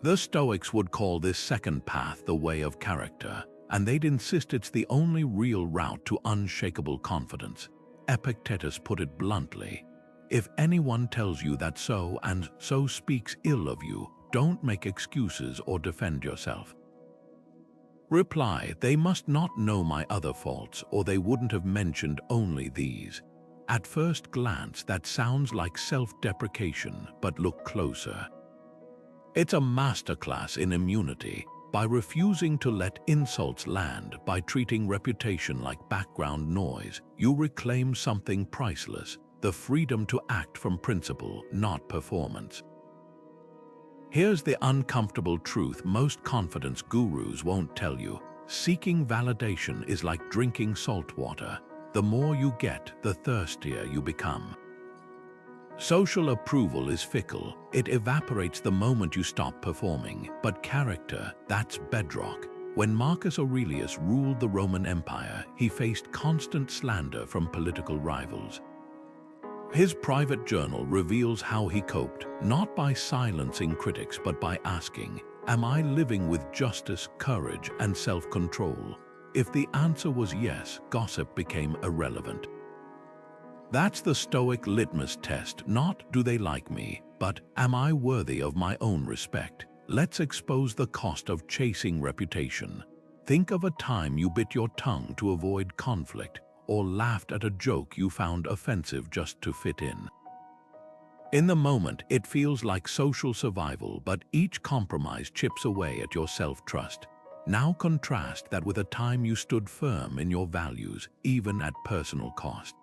The Stoics would call this second path the way of character, and they'd insist it's the only real route to unshakable confidence. Epictetus put it bluntly: if anyone tells you that so and so speaks ill of you, don't make excuses or defend yourself. Reply, they must not know my other faults, or they wouldn't have mentioned only these. At first glance, that sounds like self-deprecation, but look closer. It's a masterclass in immunity. By refusing to let insults land, by treating reputation like background noise, you reclaim something priceless, the freedom to act from principle, not performance. Here's the uncomfortable truth most confidence gurus won't tell you. Seeking validation is like drinking salt water. The more you get, the thirstier you become. Social approval is fickle. It evaporates the moment you stop performing. But character, that's bedrock. When Marcus Aurelius ruled the Roman Empire, he faced constant slander from political rivals. His private journal reveals how he coped, not by silencing critics but by asking, "Am I living with justice, courage, and self-control?" If the answer was yes, gossip became irrelevant. That's the Stoic litmus test, not "do they like me," but "am I worthy of my own respect?" Let's expose the cost of chasing reputation. Think of a time you bit your tongue to avoid conflict, or laughed at a joke you found offensive just to fit in. In the moment, it feels like social survival, but each compromise chips away at your self-trust. Now contrast that with a time you stood firm in your values, even at personal cost.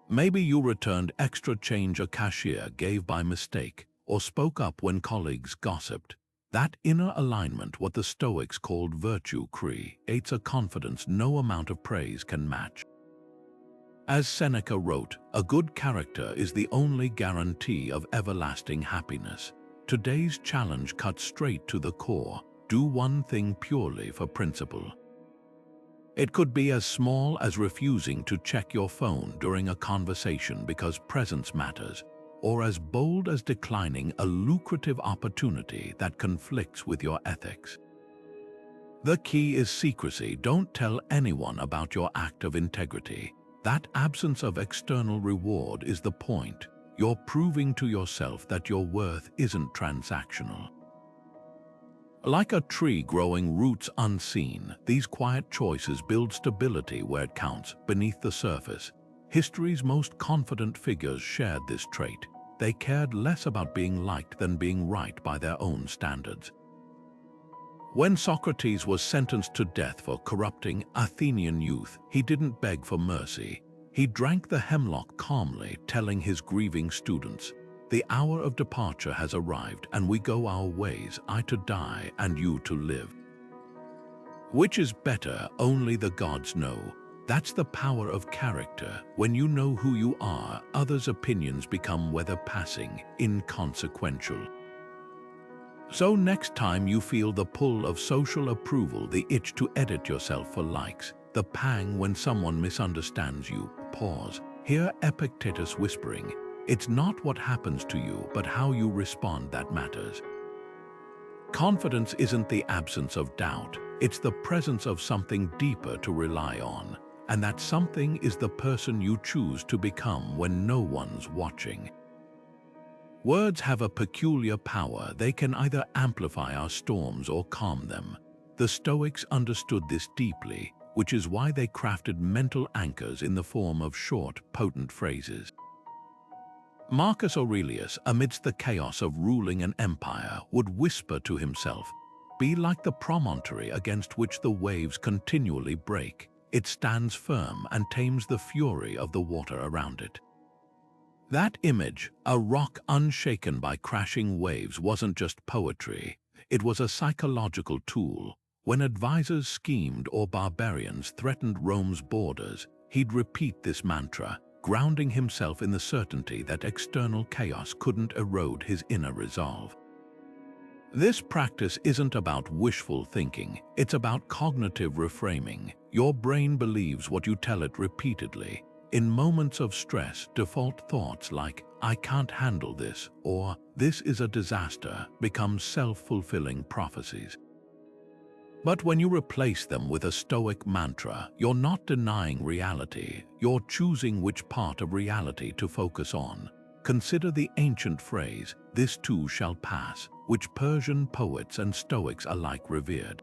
Maybe you returned extra change a cashier gave by mistake, or spoke up when colleagues gossiped. That inner alignment, what the Stoics called virtue, creates a confidence no amount of praise can match. As Seneca wrote, a good character is the only guarantee of everlasting happiness. Today's challenge cuts straight to the core. Do one thing purely for principle. It could be as small as refusing to check your phone during a conversation because presence matters, or as bold as declining a lucrative opportunity that conflicts with your ethics. The key is secrecy. Don't tell anyone about your act of integrity. That absence of external reward is the point. You're proving to yourself that your worth isn't transactional. Like a tree growing roots unseen, these quiet choices build stability where it counts, beneath the surface. History's most confident figures shared this trait. They cared less about being liked than being right by their own standards. When Socrates was sentenced to death for corrupting Athenian youth, he didn't beg for mercy. He drank the hemlock calmly, telling his grieving students, "The hour of departure has arrived, and we go our ways, I to die and you to live. Which is better, only the gods know." That's the power of character. When you know who you are, others' opinions become, whether passing, inconsequential. So next time you feel the pull of social approval, the itch to edit yourself for likes, the pang when someone misunderstands you, pause. Hear Epictetus whispering, "It's not what happens to you, but how you respond that matters." Confidence isn't the absence of doubt, it's the presence of something deeper to rely on. And that something is the person you choose to become when no one's watching. Words have a peculiar power. They can either amplify our storms or calm them. The Stoics understood this deeply, which is why they crafted mental anchors in the form of short, potent phrases. Marcus Aurelius, amidst the chaos of ruling an empire, would whisper to himself, Be like the promontory against which the waves continually break. It stands firm and tames the fury of the water around it. That image, a rock unshaken by crashing waves, wasn't just poetry. It was a psychological tool. When advisors schemed or barbarians threatened Rome's borders, he'd repeat this mantra, grounding himself in the certainty that external chaos couldn't erode his inner resolve. This practice isn't about wishful thinking, it's about cognitive reframing. Your brain believes what you tell it repeatedly. In moments of stress, default thoughts like, "I can't handle this," or "this is a disaster," become self-fulfilling prophecies. But when you replace them with a Stoic mantra, you're not denying reality, you're choosing which part of reality to focus on. Consider the ancient phrase, "This too shall pass," which Persian poets and Stoics alike revered.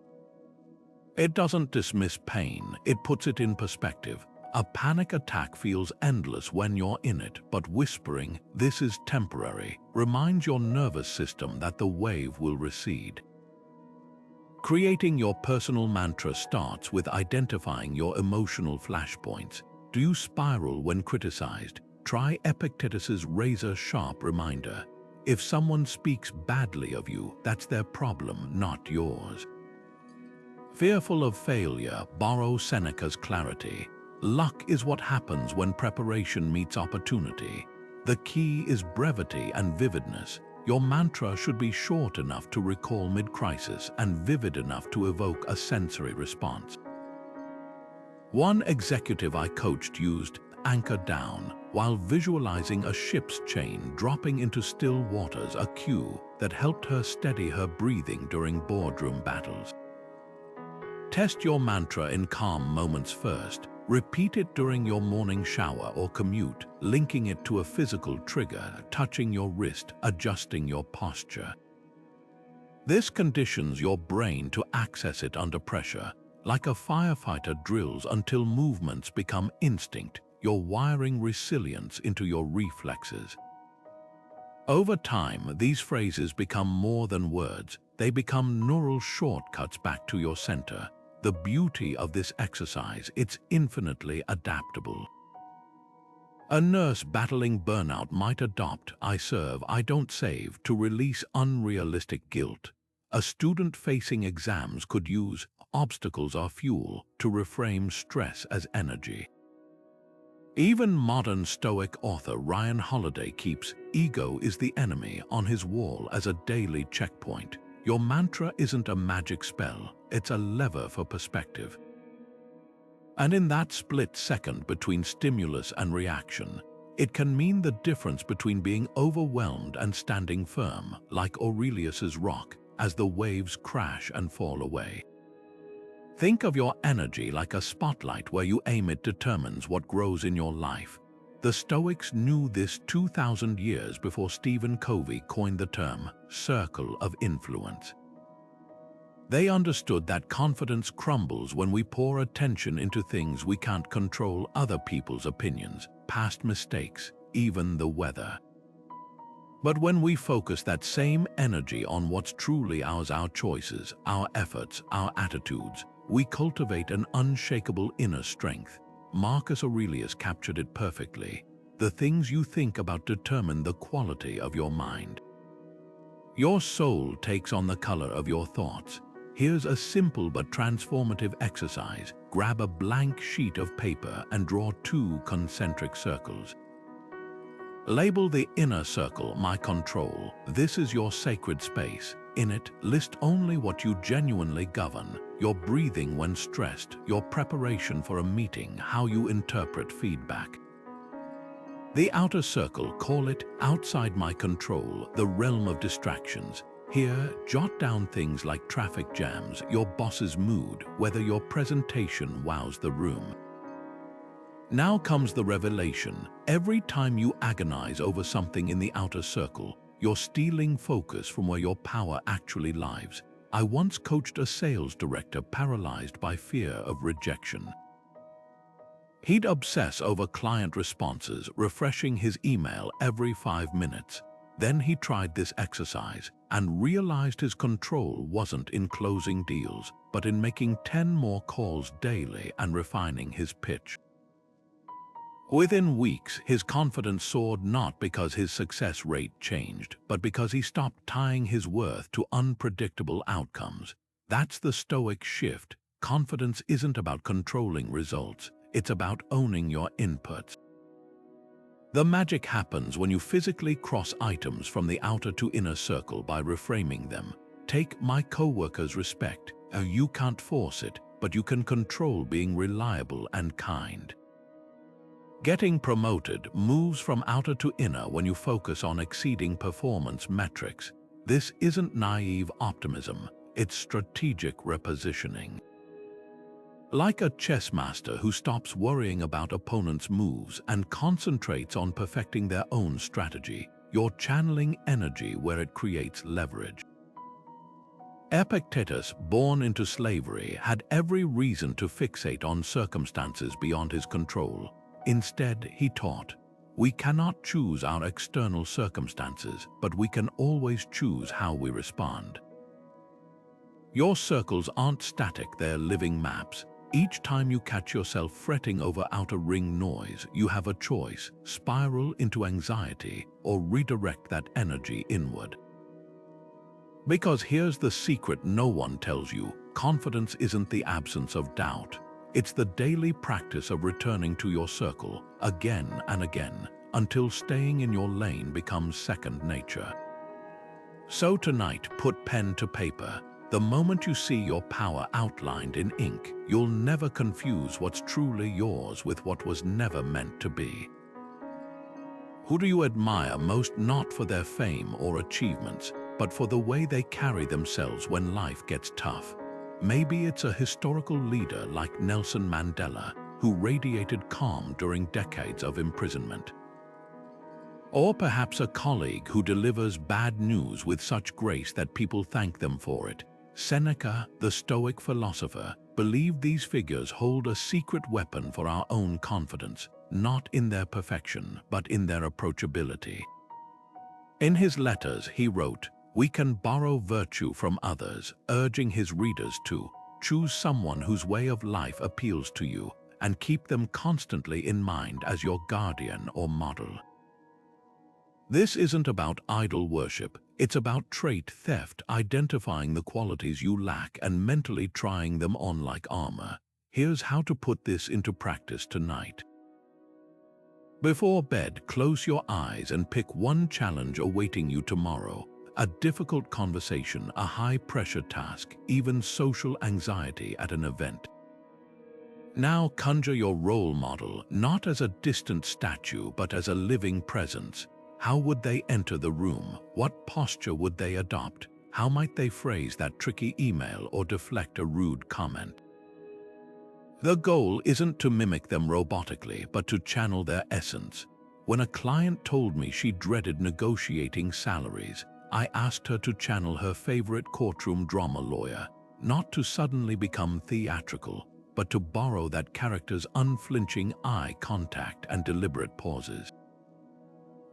It doesn't dismiss pain, it puts it in perspective. A panic attack feels endless when you're in it, but whispering, "This is temporary," reminds your nervous system that the wave will recede. Creating your personal mantra starts with identifying your emotional flashpoints. Do you spiral when criticized? Try Epictetus's razor-sharp reminder. If someone speaks badly of you, that's their problem, not yours. Fearful of failure, borrow Seneca's clarity. Luck is what happens when preparation meets opportunity. The key is brevity and vividness. Your mantra should be short enough to recall mid-crisis and vivid enough to evoke a sensory response. One executive I coached used "anchor down" while visualizing a ship's chain dropping into still waters, a cue that helped her steady her breathing during boardroom battles. Test your mantra in calm moments first. Repeat it during your morning shower or commute, linking it to a physical trigger, touching your wrist, adjusting your posture. This conditions your brain to access it under pressure. Like a firefighter drills until movements become instinct, you're wiring resilience into your reflexes. Over time, these phrases become more than words. They become neural shortcuts back to your center. The beauty of this exercise, it's infinitely adaptable. A nurse battling burnout might adopt "I serve, I don't save" to release unrealistic guilt. A student facing exams could use "obstacles are fuel" to reframe stress as energy. Even modern Stoic author Ryan Holiday keeps "ego is the enemy" on his wall as a daily checkpoint. Your mantra isn't a magic spell, it's a lever for perspective. And in that split second between stimulus and reaction, it can mean the difference between being overwhelmed and standing firm, like Aurelius's rock, as the waves crash and fall away. Think of your energy like a spotlight where you aim it determines what grows in your life. The Stoics knew this 2,000 years before Stephen Covey coined the term "circle of influence." They understood that confidence crumbles when we pour attention into things we can't control: other people's opinions, past mistakes, even the weather. But when we focus that same energy on what's truly ours, our choices, our efforts, our attitudes, we cultivate an unshakable inner strength. Marcus Aurelius captured it perfectly. The things you think about determine the quality of your mind. Your soul takes on the color of your thoughts. Here's a simple but transformative exercise. Grab a blank sheet of paper and draw 2 concentric circles. Label the inner circle "My Control." This is your sacred space. In it, list only what you genuinely govern: your breathing when stressed, your preparation for a meeting, how you interpret feedback. The outer circle, call it "Outside my control," the realm of distractions. Here, jot down things like traffic jams, your boss's mood, whether your presentation wows the room. Now comes the revelation. Every time you agonize over something in the outer circle, you're stealing focus from where your power actually lies. I once coached a sales director paralyzed by fear of rejection. He'd obsess over client responses, refreshing his email every 5 minutes. Then he tried this exercise and realized his control wasn't in closing deals, but in making 10 more calls daily and refining his pitch. Within weeks, his confidence soared not because his success rate changed, but because he stopped tying his worth to unpredictable outcomes. That's the Stoic shift. Confidence isn't about controlling results, it's about owning your inputs. The magic happens when you physically cross items from the outer to inner circle by reframing them. Take my coworker's respect. You can't force it, but you can control being reliable and kind. Getting promoted moves from outer to inner when you focus on exceeding performance metrics. This isn't naive optimism, it's strategic repositioning. Like a chess master who stops worrying about opponents' moves and concentrates on perfecting their own strategy, you're channeling energy where it creates leverage. Epictetus, born into slavery, had every reason to fixate on circumstances beyond his control. Instead, he taught, we cannot choose our external circumstances, but we can always choose how we respond. Your circles aren't static, they're living maps. Each time you catch yourself fretting over outer ring noise, you have a choice: spiral into anxiety or redirect that energy inward. Because here's the secret no one tells you: confidence isn't the absence of doubt. It's the daily practice of returning to your circle again and again until staying in your lane becomes second nature. So tonight, put pen to paper. The moment you see your power outlined in ink, you'll never confuse what's truly yours with what was never meant to be. Who do you admire most, not for their fame or achievements, but for the way they carry themselves when life gets tough? Maybe it's a historical leader like Nelson Mandela, who radiated calm during decades of imprisonment. Or perhaps a colleague who delivers bad news with such grace that people thank them for it. Seneca, the Stoic philosopher, believed these figures hold a secret weapon for our own confidence, not in their perfection, but in their approachability. In his letters, he wrote, we can borrow virtue from others, urging his readers to choose someone whose way of life appeals to you and keep them constantly in mind as your guardian or model. This isn't about idol worship, it's about trait theft, identifying the qualities you lack and mentally trying them on like armor. Here's how to put this into practice tonight. Before bed, close your eyes and pick one challenge awaiting you tomorrow. A difficult conversation, a high-pressure task, even social anxiety at an event. Now conjure your role model, not as a distant statue, but as a living presence. How would they enter the room? What posture would they adopt? How might they phrase that tricky email or deflect a rude comment? The goal isn't to mimic them robotically, but to channel their essence. When a client told me she dreaded negotiating salaries, I asked her to channel her favorite courtroom drama lawyer, not to suddenly become theatrical, but to borrow that character's unflinching eye contact and deliberate pauses.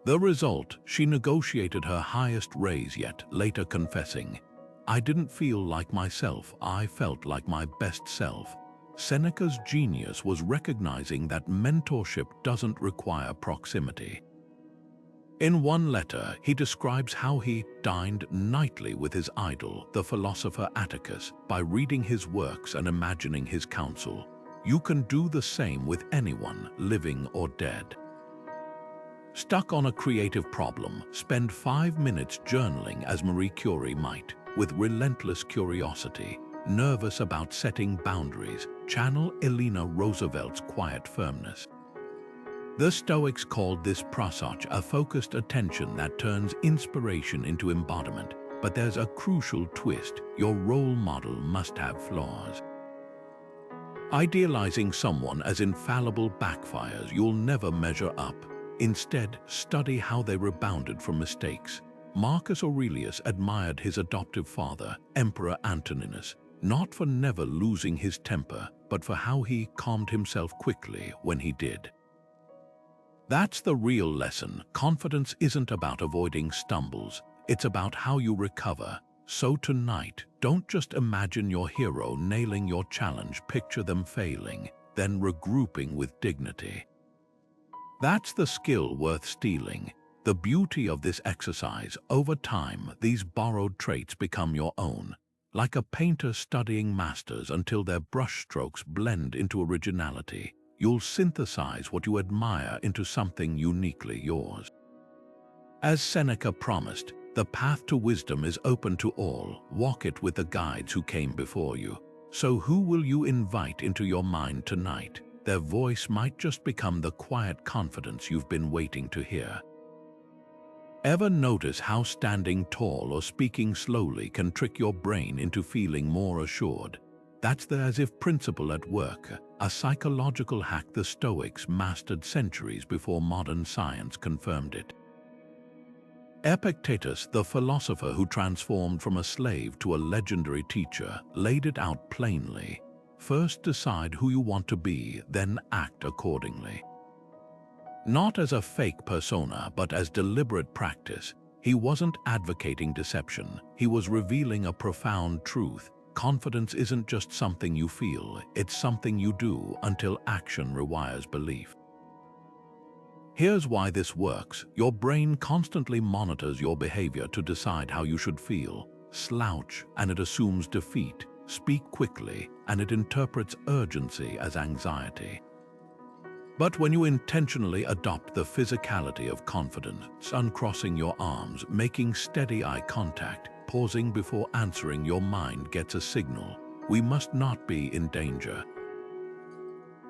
The result, she negotiated her highest raise yet, later confessing, I didn't feel like myself, I felt like my best self. Seneca's genius was recognizing that mentorship doesn't require proximity. In one letter, he describes how he dined nightly with his idol, the philosopher Atticus, by reading his works and imagining his counsel. You can do the same with anyone, living or dead. Stuck on a creative problem, spend 5 minutes journaling as Marie Curie might, with relentless curiosity. Nervous about setting boundaries, channel Eleanor Roosevelt's quiet firmness. The Stoics called this prasach, a focused attention that turns inspiration into embodiment. But there's a crucial twist: your role model must have flaws. Idealizing someone as infallible backfires. You'll never measure up. Instead, study how they rebounded from mistakes. Marcus Aurelius admired his adoptive father, Emperor Antoninus, not for never losing his temper, but for how he calmed himself quickly when he did. That's the real lesson. Confidence isn't about avoiding stumbles, it's about how you recover. So tonight, don't just imagine your hero nailing your challenge, picture them failing, then regrouping with dignity. That's the skill worth stealing. The beauty of this exercise, over time, these borrowed traits become your own, like a painter studying masters until their brushstrokes blend into originality. You'll synthesize what you admire into something uniquely yours. As Seneca promised, the path to wisdom is open to all. Walk it with the guides who came before you. So who will you invite into your mind tonight? Their voice might just become the quiet confidence you've been waiting to hear. Ever notice how standing tall or speaking slowly can trick your brain into feeling more assured? That's the as-if principle at work, a psychological hack the Stoics mastered centuries before modern science confirmed it. Epictetus, the philosopher who transformed from a slave to a legendary teacher, laid it out plainly. First decide who you want to be, then act accordingly. Not as a fake persona, but as deliberate practice. He wasn't advocating deception. He was revealing a profound truth. Confidence isn't just something you feel, it's something you do until action rewires belief. Here's why this works. Your brain constantly monitors your behavior to decide how you should feel. Slouch, and it assumes defeat. Speak quickly, and it interprets urgency as anxiety. But when you intentionally adopt the physicality of confidence, uncrossing your arms, making steady eye contact, pausing before answering, your mind gets a signal. We must not be in danger.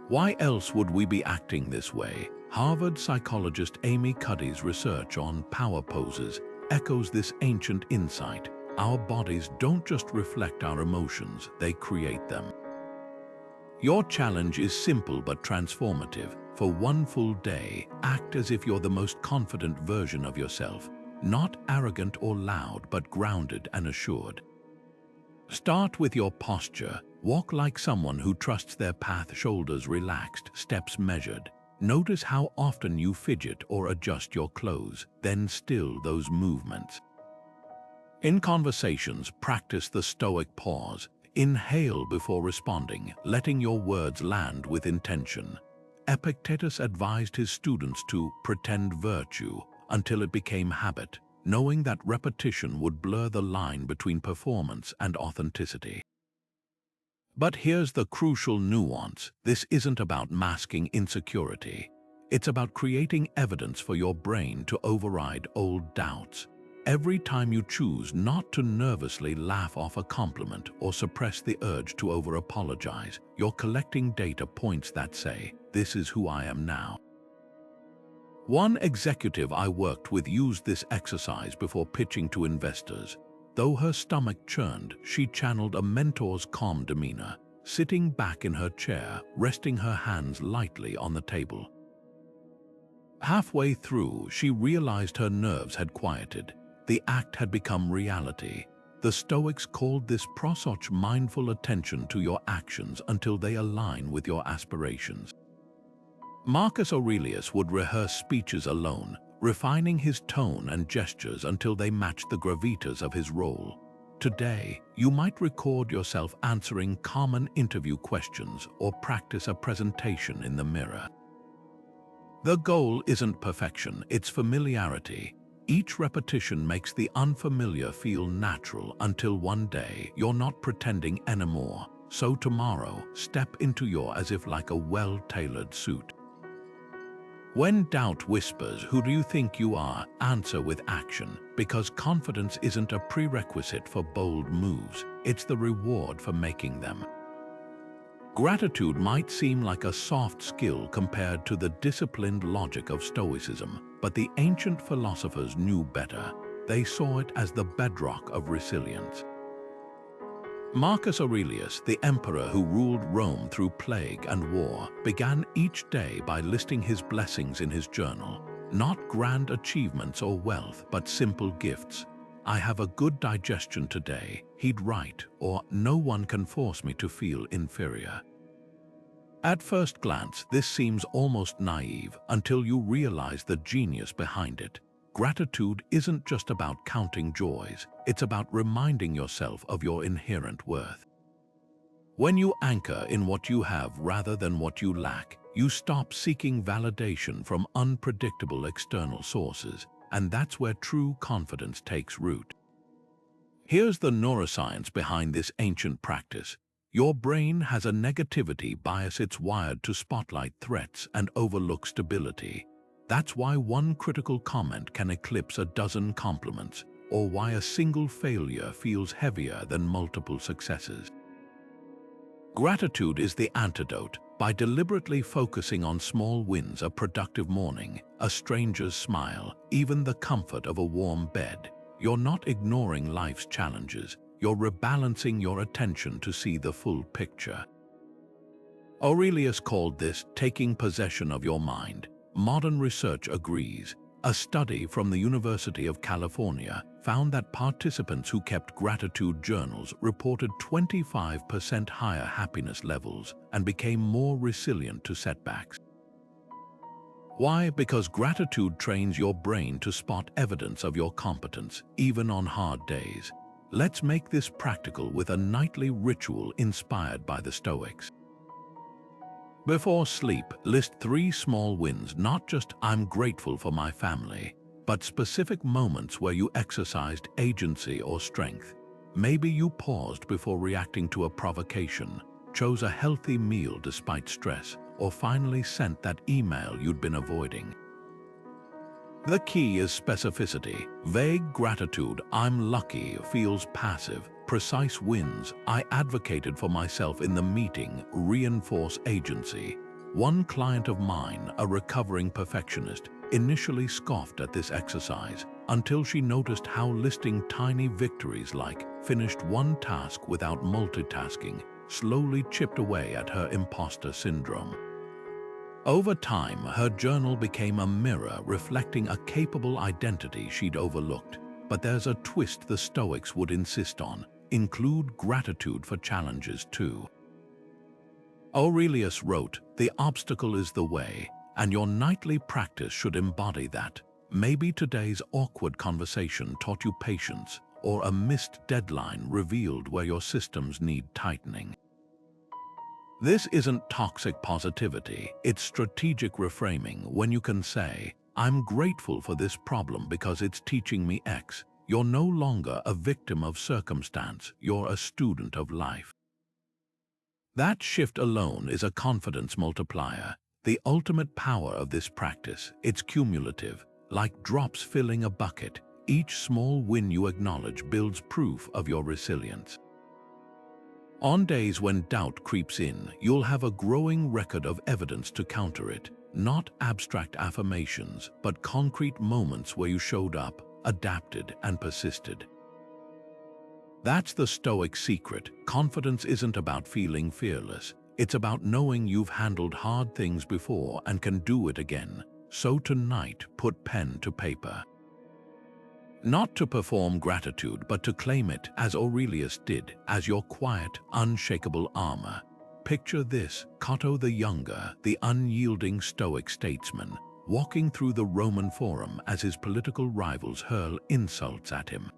Why else would we be acting this way? Harvard psychologist Amy Cuddy's research on power poses echoes this ancient insight. Our bodies don't just reflect our emotions, they create them. Your challenge is simple but transformative. For one full day, act as if you're the most confident version of yourself, not arrogant or loud, but grounded and assured. Start with your posture. Walk like someone who trusts their path, shoulders relaxed, steps measured. Notice how often you fidget or adjust your clothes, then still those movements. In conversations, practice the Stoic pause. Inhale before responding, letting your words land with intention. Epictetus advised his students to pretend virtue until it became habit, knowing that repetition would blur the line between performance and authenticity. But here's the crucial nuance. This isn't about masking insecurity. It's about creating evidence for your brain to override old doubts. Every time you choose not to nervously laugh off a compliment or suppress the urge to over-apologize, you're collecting data points that say, "This is who I am now." One executive I worked with used this exercise before pitching to investors. Though her stomach churned, she channeled a mentor's calm demeanor, sitting back in her chair, resting her hands lightly on the table. Halfway through, she realized her nerves had quieted. The act had become reality. The Stoics called this prosoch, mindful attention to your actions until they align with your aspirations. Marcus Aurelius would rehearse speeches alone, refining his tone and gestures until they matched the gravitas of his role. Today, you might record yourself answering common interview questions or practice a presentation in the mirror. The goal isn't perfection, it's familiarity. Each repetition makes the unfamiliar feel natural until one day you're not pretending anymore. So tomorrow, step into your as if like a well-tailored suit. When doubt whispers, "Who do you think you are?" answer with action, because confidence isn't a prerequisite for bold moves, it's the reward for making them. Gratitude might seem like a soft skill compared to the disciplined logic of Stoicism, but the ancient philosophers knew better. They saw it as the bedrock of resilience. Marcus Aurelius, the emperor who ruled Rome through plague and war, began each day by listing his blessings in his journal. Not grand achievements or wealth, but simple gifts. "I have a good digestion today," he'd write, or "No one can force me to feel inferior." At first glance, this seems almost naive until you realize the genius behind it. Gratitude isn't just about counting joys, it's about reminding yourself of your inherent worth. When you anchor in what you have rather than what you lack, you stop seeking validation from unpredictable external sources, and that's where true confidence takes root. Here's the neuroscience behind this ancient practice. Your brain has a negativity bias. It's wired to spotlight threats and overlook stability. That's why one critical comment can eclipse a dozen compliments, or why a single failure feels heavier than multiple successes. Gratitude is the antidote. By deliberately focusing on small wins, a productive morning, a stranger's smile, even the comfort of a warm bed, you're not ignoring life's challenges, you're rebalancing your attention to see the full picture. Aurelius called this taking possession of your mind. Modern research agrees. A study from the University of California found that participants who kept gratitude journals reported 25% higher happiness levels and became more resilient to setbacks. Why? Because gratitude trains your brain to spot evidence of your competence, even on hard days. Let's make this practical with a nightly ritual inspired by the Stoics. Before sleep, list 3 small wins, not just "I'm grateful for my family," but specific moments where you exercised agency or strength. Maybe you paused before reacting to a provocation, chose a healthy meal despite stress, or finally sent that email you'd been avoiding. The key is specificity. Vague gratitude, "I'm lucky," feels passive. Precise wins, "I advocated for myself in the meeting," reinforce agency. One client of mine, a recovering perfectionist, initially scoffed at this exercise until she noticed how listing tiny victories like finished one task without multitasking slowly chipped away at her imposter syndrome. Over time, her journal became a mirror reflecting a capable identity she'd overlooked. But there's a twist the Stoics would insist on: include gratitude for challenges too. Aurelius wrote, "The obstacle is the way," and your nightly practice should embody that. Maybe today's awkward conversation taught you patience, or a missed deadline revealed where your systems need tightening. This isn't toxic positivity, it's strategic reframing. When you can say, "I'm grateful for this problem because it's teaching me X," you're no longer a victim of circumstance, you're a student of life. That shift alone is a confidence multiplier. The ultimate power of this practice, it's cumulative, like drops filling a bucket. Each small win you acknowledge builds proof of your resilience. On days when doubt creeps in, you'll have a growing record of evidence to counter it. Not abstract affirmations, but concrete moments where you showed up, adapted, and persisted. That's the Stoic secret. Confidence isn't about feeling fearless. It's about knowing you've handled hard things before and can do it again. So tonight, put pen to paper. Not to perform gratitude, but to claim it, as Aurelius did, as your quiet, unshakable armor. Picture this: Cato the Younger, the unyielding Stoic statesman, walking through the Roman Forum as his political rivals hurl insults at him.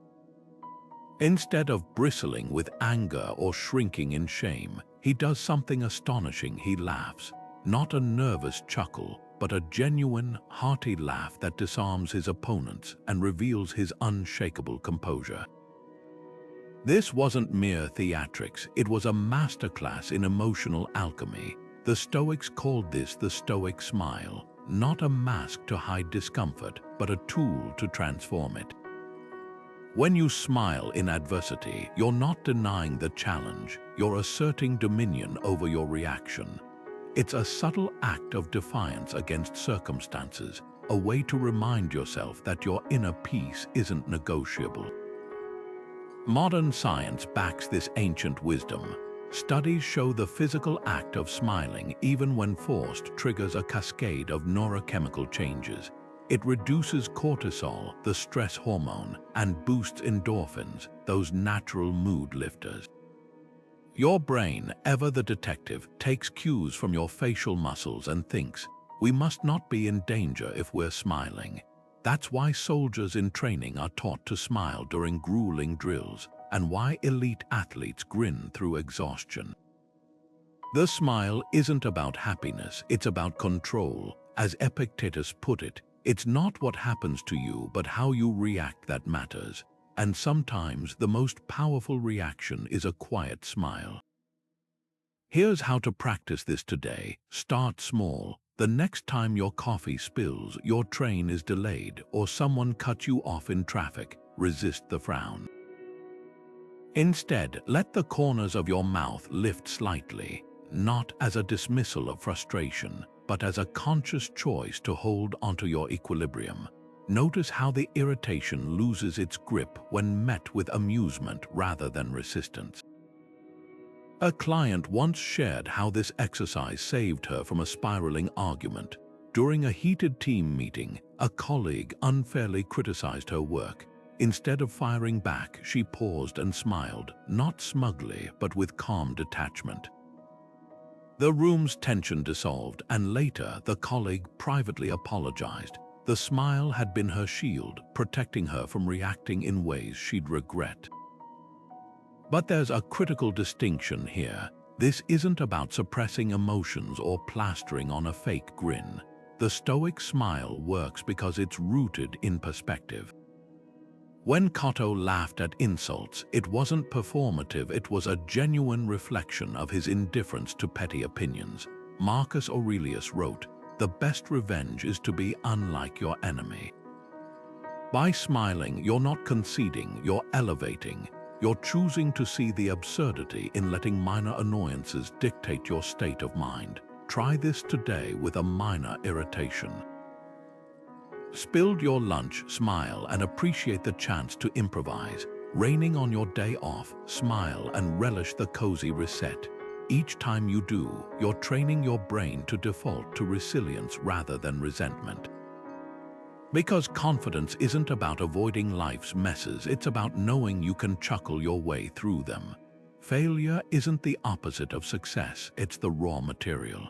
Instead of bristling with anger or shrinking in shame, he does something astonishing. He laughs, not a nervous chuckle, but a genuine, hearty laugh that disarms his opponents and reveals his unshakable composure. This wasn't mere theatrics, it was a masterclass in emotional alchemy. The Stoics called this the Stoic smile, not a mask to hide discomfort, but a tool to transform it. When you smile in adversity, you're not denying the challenge, you're asserting dominion over your reaction. It's a subtle act of defiance against circumstances, a way to remind yourself that your inner peace isn't negotiable. Modern science backs this ancient wisdom. Studies show the physical act of smiling, even when forced, triggers a cascade of neurochemical changes. It reduces cortisol, the stress hormone, and boosts endorphins, those natural mood lifters. Your brain, ever the detective, takes cues from your facial muscles and thinks, we must not be in danger if we're smiling. That's why soldiers in training are taught to smile during grueling drills, and why elite athletes grin through exhaustion. The smile isn't about happiness, it's about control. As Epictetus put it, it's not what happens to you, but how you react that matters. And sometimes the most powerful reaction is a quiet smile. Here's how to practice this today. Start small. The next time your coffee spills, your train is delayed, or someone cuts you off in traffic, resist the frown. Instead, let the corners of your mouth lift slightly, not as a dismissal of frustration, but as a conscious choice to hold onto your equilibrium. Notice how the irritation loses its grip when met with amusement rather than resistance. A client once shared how this exercise saved her from a spiraling argument. During a heated team meeting, a colleague unfairly criticized her work. Instead of firing back, she paused and smiled, not smugly, but with calm detachment. The room's tension dissolved, and later the colleague privately apologized. The smile had been her shield, protecting her from reacting in ways she'd regret. But there's a critical distinction here. This isn't about suppressing emotions or plastering on a fake grin. The Stoic smile works because it's rooted in perspective. When Cato laughed at insults, it wasn't performative, it was a genuine reflection of his indifference to petty opinions. Marcus Aurelius wrote, "The best revenge is to be unlike your enemy." By smiling, you're not conceding, you're elevating. You're choosing to see the absurdity in letting minor annoyances dictate your state of mind. Try this today with a minor irritation. Spilled your lunch, smile and appreciate the chance to improvise. Raining on your day off, smile and relish the cozy reset. Each time you do, you're training your brain to default to resilience rather than resentment. Because confidence isn't about avoiding life's messes, it's about knowing you can chuckle your way through them. Failure isn't the opposite of success, it's the raw material.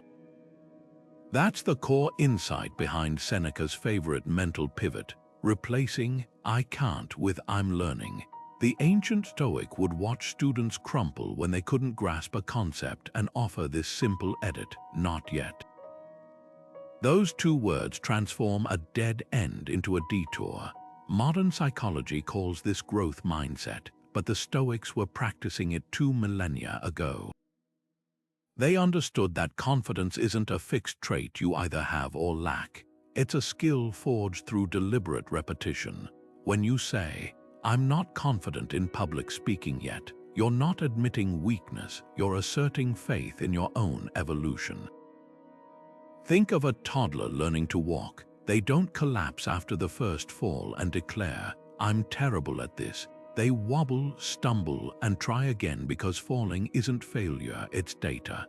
That's the core insight behind Seneca's favorite mental pivot, replacing "I can't" with "I'm learning." The ancient Stoic would watch students crumple when they couldn't grasp a concept and offer this simple edit, "Not yet." Those two words transform a dead end into a detour. Modern psychology calls this growth mindset, but the Stoics were practicing it 2 millennia ago. They understood that confidence isn't a fixed trait you either have or lack. It's a skill forged through deliberate repetition. When you say, "I'm not confident in public speaking yet," you're not admitting weakness, you're asserting faith in your own evolution. Think of a toddler learning to walk. They don't collapse after the first fall and declare, "I'm terrible at this." They wobble, stumble, and try again because falling isn't failure, it's data.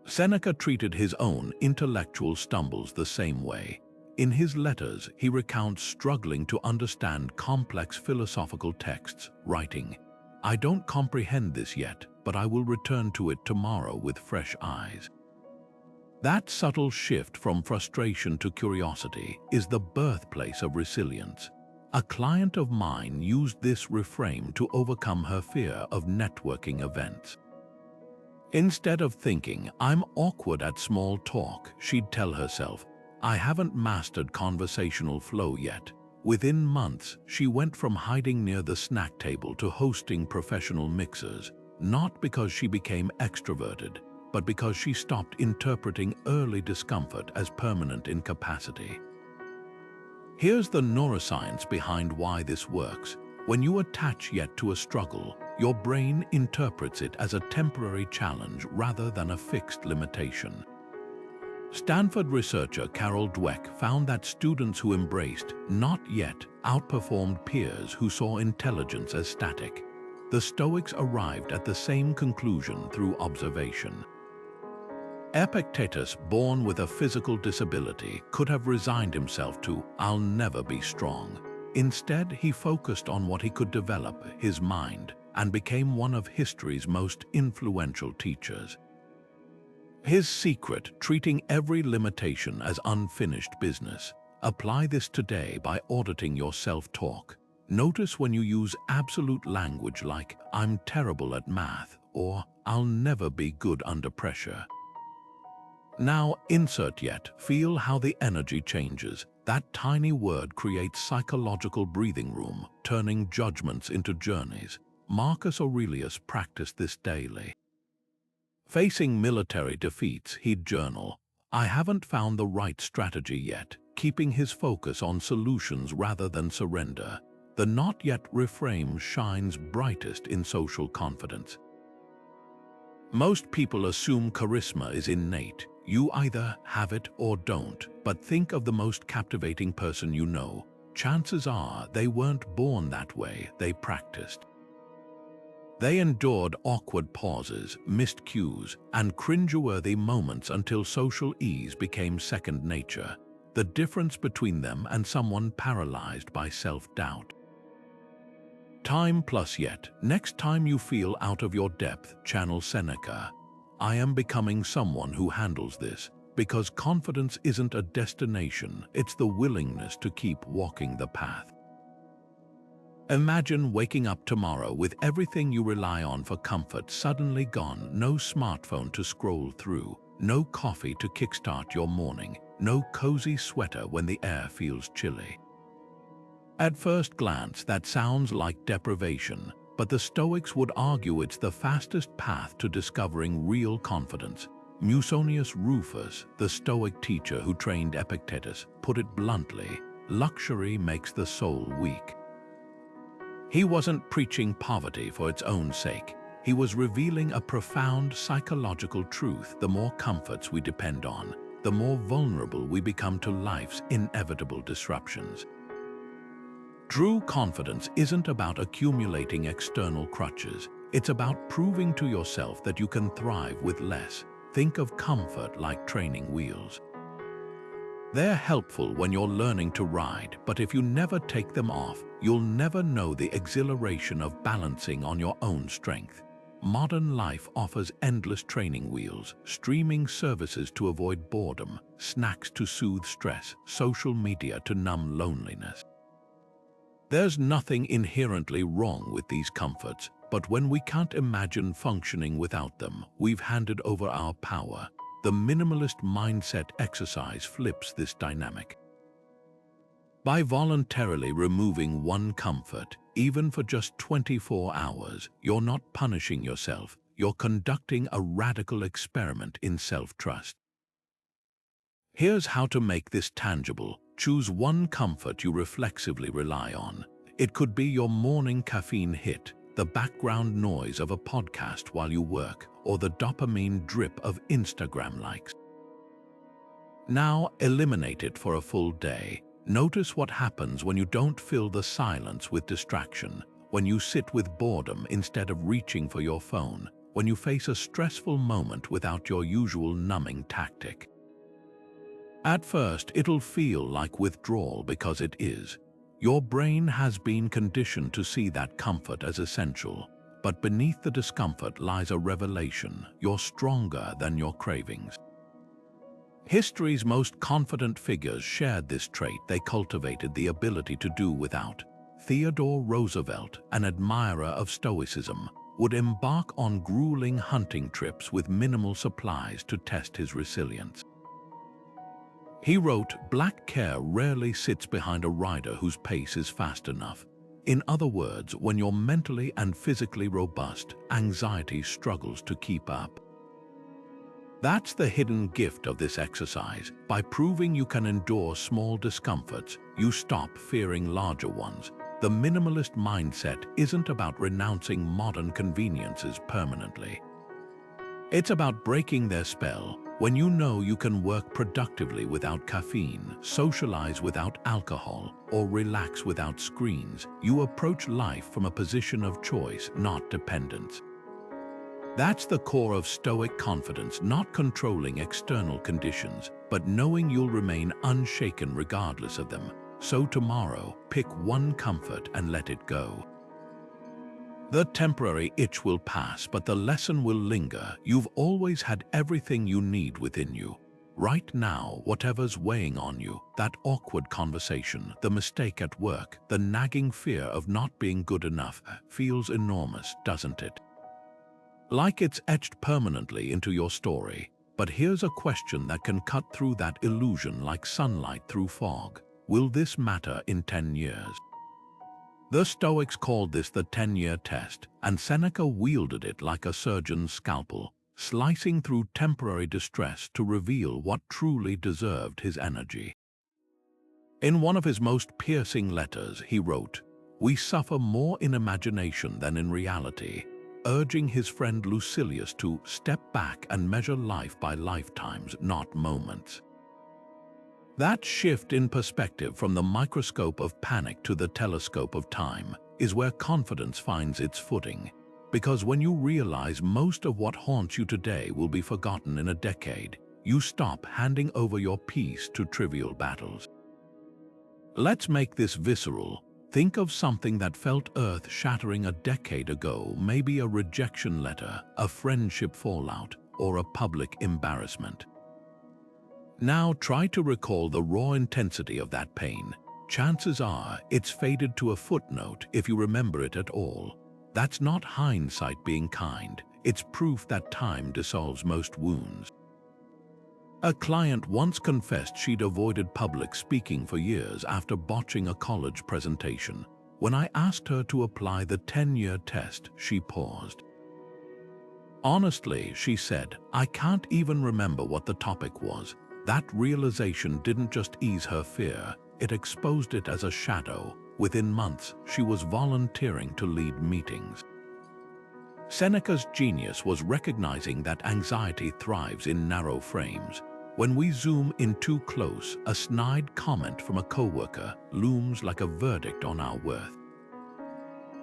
Seneca treated his own intellectual stumbles the same way. In his letters, he recounts struggling to understand complex philosophical texts, writing, "I don't comprehend this yet, but I will return to it tomorrow with fresh eyes." That subtle shift from frustration to curiosity is the birthplace of resilience. A client of mine used this reframe to overcome her fear of networking events. Instead of thinking, "I'm awkward at small talk," she'd tell herself, "I haven't mastered conversational flow yet." Within months, she went from hiding near the snack table to hosting professional mixers, not because she became extroverted, but because she stopped interpreting early discomfort as permanent incapacity. Here's the neuroscience behind why this works. When you attach yet to a struggle, your brain interprets it as a temporary challenge rather than a fixed limitation. Stanford researcher Carol Dweck found that students who embraced "not yet" outperformed peers who saw intelligence as static. The Stoics arrived at the same conclusion through observation. Epictetus, born with a physical disability, could have resigned himself to "I'll never be strong." Instead, he focused on what he could develop, his mind. and became one of history's most influential teachers. His secret: treating every limitation as unfinished business. Apply this today by auditing your self-talk. Notice when you use absolute language like, "I'm terrible at math," or "I'll never be good under pressure." Now, insert yet. Feel how the energy changes. That tiny word creates psychological breathing room, turning judgments into journeys. Marcus Aurelius practiced this daily. Facing military defeats, he'd journal, "I haven't found the right strategy yet," keeping his focus on solutions rather than surrender. The not yet reframe shines brightest in social confidence. Most people assume charisma is innate. You either have it or don't, but think of the most captivating person you know. Chances are they weren't born that way, they practiced. They endured awkward pauses, missed cues, and cringeworthy moments until social ease became second nature. The difference between them and someone paralyzed by self-doubt. Time plus yet. Next time you feel out of your depth, channel Seneca. "I am becoming someone who handles this," because confidence isn't a destination, it's the willingness to keep walking the path. Imagine waking up tomorrow with everything you rely on for comfort suddenly gone. No smartphone to scroll through, no coffee to kickstart your morning, no cozy sweater when the air feels chilly. At first glance, that sounds like deprivation, but the Stoics would argue it's the fastest path to discovering real confidence. Musonius Rufus, the Stoic teacher who trained Epictetus, put it bluntly, "Luxury makes the soul weak." He wasn't preaching poverty for its own sake. He was revealing a profound psychological truth. The more comforts we depend on, the more vulnerable we become to life's inevitable disruptions. True confidence isn't about accumulating external crutches. It's about proving to yourself that you can thrive with less. Think of comfort like training wheels. They're helpful when you're learning to ride, but if you never take them off, you'll never know the exhilaration of balancing on your own strength. Modern life offers endless training wheels, streaming services to avoid boredom, snacks to soothe stress, social media to numb loneliness. There's nothing inherently wrong with these comforts, but when we can't imagine functioning without them, we've handed over our power. The Minimalist Mindset exercise flips this dynamic. By voluntarily removing one comfort, even for just 24 hours, you're not punishing yourself, you're conducting a radical experiment in self-trust. Here's how to make this tangible. Choose one comfort you reflexively rely on. It could be your morning caffeine hit, the background noise of a podcast while you work, or the dopamine drip of Instagram likes. Now eliminate it for a full day. Notice what happens when you don't fill the silence with distraction, when you sit with boredom instead of reaching for your phone, when you face a stressful moment without your usual numbing tactic. At first, it'll feel like withdrawal because it is. Your brain has been conditioned to see that comfort as essential, but beneath the discomfort lies a revelation: you're stronger than your cravings. History's most confident figures shared this trait. They cultivated the ability to do without. Theodore Roosevelt, an admirer of Stoicism, would embark on grueling hunting trips with minimal supplies to test his resilience. He wrote, "Black care rarely sits behind a rider whose pace is fast enough." In other words, when you're mentally and physically robust, anxiety struggles to keep up. That's the hidden gift of this exercise. By proving you can endure small discomforts, you stop fearing larger ones. The minimalist mindset isn't about renouncing modern conveniences permanently. It's about breaking their spell. When you know you can work productively without caffeine, socialize without alcohol, or relax without screens, you approach life from a position of choice, not dependence. That's the core of Stoic confidence, not controlling external conditions, but knowing you'll remain unshaken regardless of them. So tomorrow, pick one comfort and let it go. The temporary itch will pass, but the lesson will linger. You've always had everything you need within you. Right now, whatever's weighing on you, that awkward conversation, the mistake at work, the nagging fear of not being good enough, feels enormous, doesn't it? Like it's etched permanently into your story. But here's a question that can cut through that illusion like sunlight through fog. Will this matter in 10 years? The Stoics called this the 10-year test, and Seneca wielded it like a surgeon's scalpel, slicing through temporary distress to reveal what truly deserved his energy. In one of his most piercing letters, he wrote, "We suffer more in imagination than in reality," urging his friend Lucilius to step back and measure life by lifetimes, not moments. That shift in perspective from the microscope of panic to the telescope of time is where confidence finds its footing. Because when you realize most of what haunts you today will be forgotten in a decade, you stop handing over your peace to trivial battles. Let's make this visceral. Think of something that felt earth-shattering a decade ago, maybe a rejection letter, a friendship fallout, or a public embarrassment. Now try to recall the raw intensity of that pain. Chances are it's faded to a footnote if you remember it at all. That's not hindsight being kind, it's proof that time dissolves most wounds. A client once confessed she'd avoided public speaking for years after botching a college presentation. When I asked her to apply the 10-year test, she paused. Honestly, she said, I can't even remember what the topic was. That realization didn't just ease her fear, it exposed it as a shadow. Within months, she was volunteering to lead meetings. Seneca's genius was recognizing that anxiety thrives in narrow frames. When we zoom in too close, a snide comment from a coworker looms like a verdict on our worth.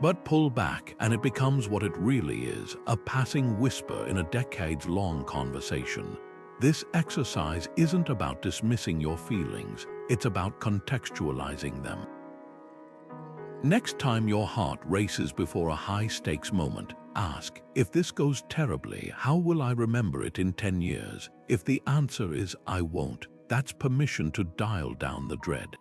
But pull back and it becomes what it really is, a passing whisper in a decades-long conversation. This exercise isn't about dismissing your feelings, it's about contextualizing them. Next time your heart races before a high-stakes moment, ask, if this goes terribly, how will I remember it in 10 years? If the answer is, I won't, that's permission to dial down the dread.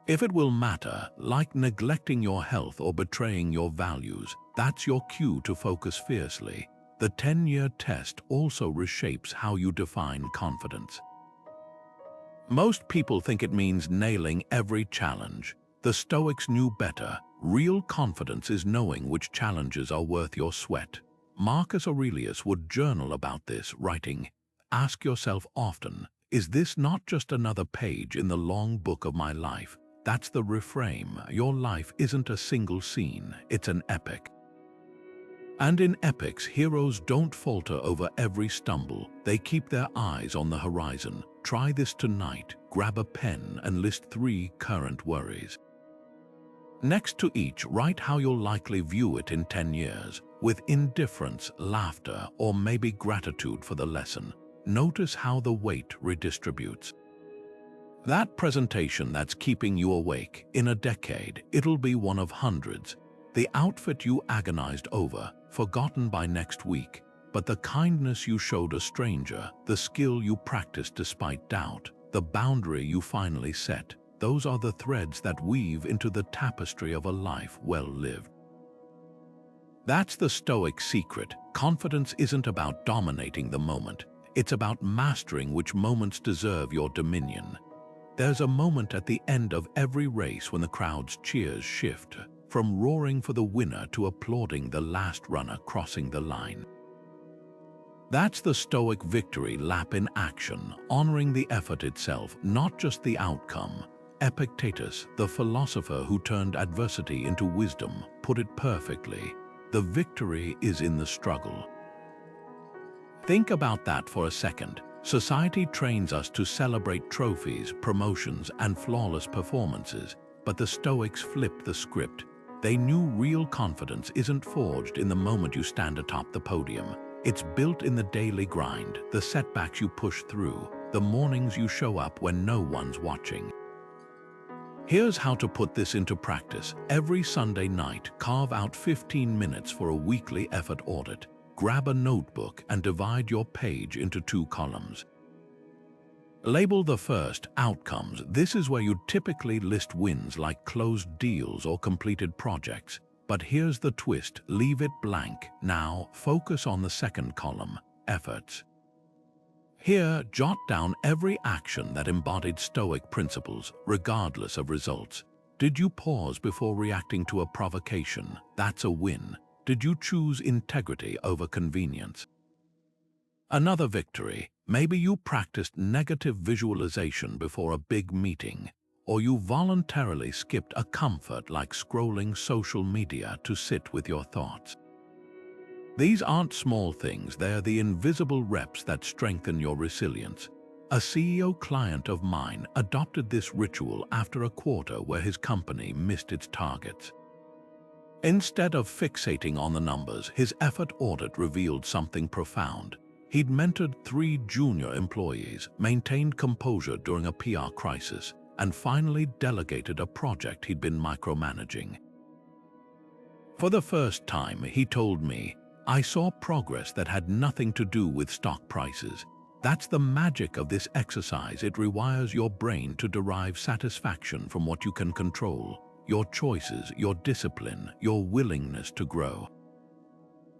If it will matter, like neglecting your health or betraying your values, that's your cue to focus fiercely. The 10-year test also reshapes how you define confidence. Most people think it means nailing every challenge. The Stoics knew better. Real confidence is knowing which challenges are worth your sweat. Marcus Aurelius would journal about this, writing, "Ask yourself often, is this not just another page in the long book of my life?" That's the reframe. Your life isn't a single scene, it's an epic. And in epics, heroes don't falter over every stumble. They keep their eyes on the horizon. Try this tonight. Grab a pen and list 3 current worries. Next to each, write how you'll likely view it in 10 years, with indifference, laughter, or maybe gratitude for the lesson. Notice how the weight redistributes. That presentation that's keeping you awake, in a decade, it'll be one of hundreds. The outfit you agonized over, forgotten by next week, but the kindness you showed a stranger, the skill you practiced despite doubt, the boundary you finally set, those are the threads that weave into the tapestry of a life well lived. That's the Stoic secret. Confidence isn't about dominating the moment. It's about mastering which moments deserve your dominion. There's a moment at the end of every race when the crowd's cheers shift, from roaring for the winner to applauding the last runner crossing the line. That's the Stoic victory lap in action, honoring the effort itself, not just the outcome. Epictetus, the philosopher who turned adversity into wisdom, put it perfectly. The victory is in the struggle. Think about that for a second. Society trains us to celebrate trophies, promotions, and flawless performances, but the Stoics flipped the script. They knew real confidence isn't forged in the moment you stand atop the podium. It's built in the daily grind, the setbacks you push through, the mornings you show up when no one's watching. Here's how to put this into practice. Every Sunday night, carve out 15 minutes for a weekly effort audit. Grab a notebook and divide your page into 2 columns. Label the first outcomes. This is where you typically list wins like closed deals or completed projects. But here's the twist, leave it blank. Now, focus on the second column, efforts. Here, jot down every action that embodied Stoic principles, regardless of results. Did you pause before reacting to a provocation? That's a win. Did you choose integrity over convenience? Another victory. Maybe you practiced negative visualization before a big meeting, or you voluntarily skipped a comfort like scrolling social media to sit with your thoughts. These aren't small things, they're the invisible reps that strengthen your resilience. A CEO client of mine adopted this ritual after a quarter where his company missed its targets. Instead of fixating on the numbers, his effort audit revealed something profound. He'd mentored 3 junior employees, maintained composure during a PR crisis, and finally delegated a project he'd been micromanaging. For the first time, he told me, I saw progress that had nothing to do with stock prices. That's the magic of this exercise. It rewires your brain to derive satisfaction from what you can control, your choices, your discipline, your willingness to grow.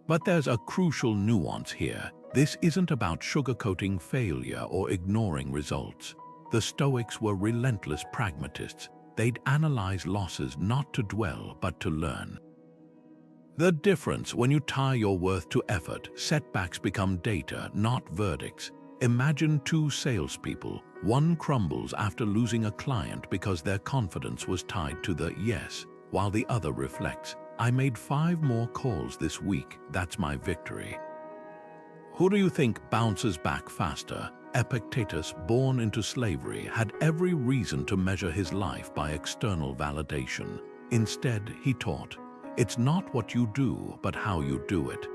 But there's a crucial nuance here. This isn't about sugarcoating failure or ignoring results. The Stoics were relentless pragmatists. They'd analyze losses not to dwell, but to learn. The difference: when you tie your worth to effort, setbacks become data, not verdicts. Imagine 2 salespeople. One crumbles after losing a client because their confidence was tied to the yes, while the other reflects, I made 5 more calls this week, that's my victory. Who do you think bounces back faster? Epictetus, born into slavery, had every reason to measure his life by external validation. Instead, he taught, it's not what you do, but how you do it.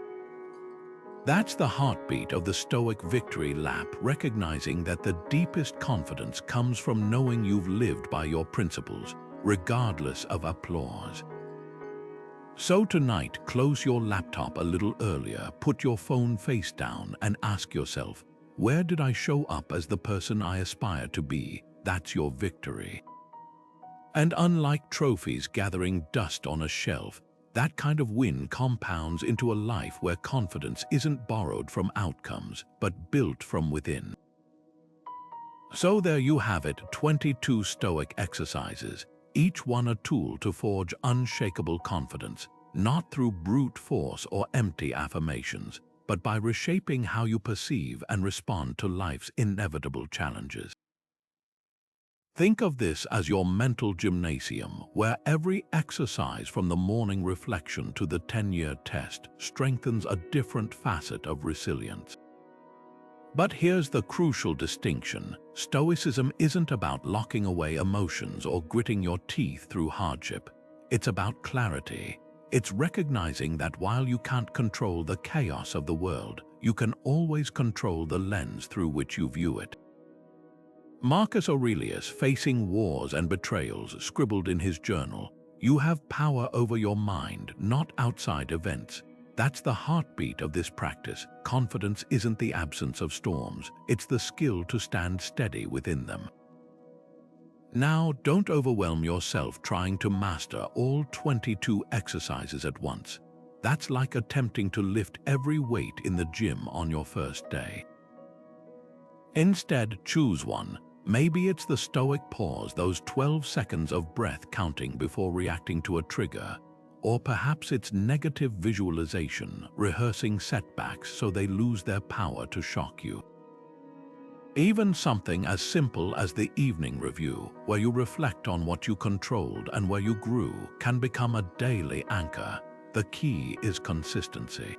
That's the heartbeat of the Stoic victory lap, recognizing that the deepest confidence comes from knowing you've lived by your principles, regardless of applause. So tonight, close your laptop a little earlier, put your phone face down, and ask yourself, where did I show up as the person I aspire to be? That's your victory. And unlike trophies gathering dust on a shelf, that kind of win compounds into a life where confidence isn't borrowed from outcomes, but built from within. So there you have it, 22 Stoic exercises, each one a tool to forge unshakable confidence, not through brute force or empty affirmations, but by reshaping how you perceive and respond to life's inevitable challenges. Think of this as your mental gymnasium, where every exercise from the morning reflection to the 10-year test strengthens a different facet of resilience. But here's the crucial distinction. Stoicism isn't about locking away emotions or gritting your teeth through hardship. It's about clarity. It's recognizing that while you can't control the chaos of the world, you can always control the lens through which you view it. Marcus Aurelius, facing wars and betrayals, scribbled in his journal, "You have power over your mind, not outside events." That's the heartbeat of this practice. Confidence isn't the absence of storms, it's the skill to stand steady within them. Now, don't overwhelm yourself trying to master all 22 exercises at once. That's like attempting to lift every weight in the gym on your first day. Instead, choose one. Maybe it's the Stoic pause, those 12 seconds of breath counting before reacting to a trigger. Or perhaps it's negative visualization, rehearsing setbacks so they lose their power to shock you. Even something as simple as the evening review, where you reflect on what you controlled and where you grew, can become a daily anchor. The key is consistency.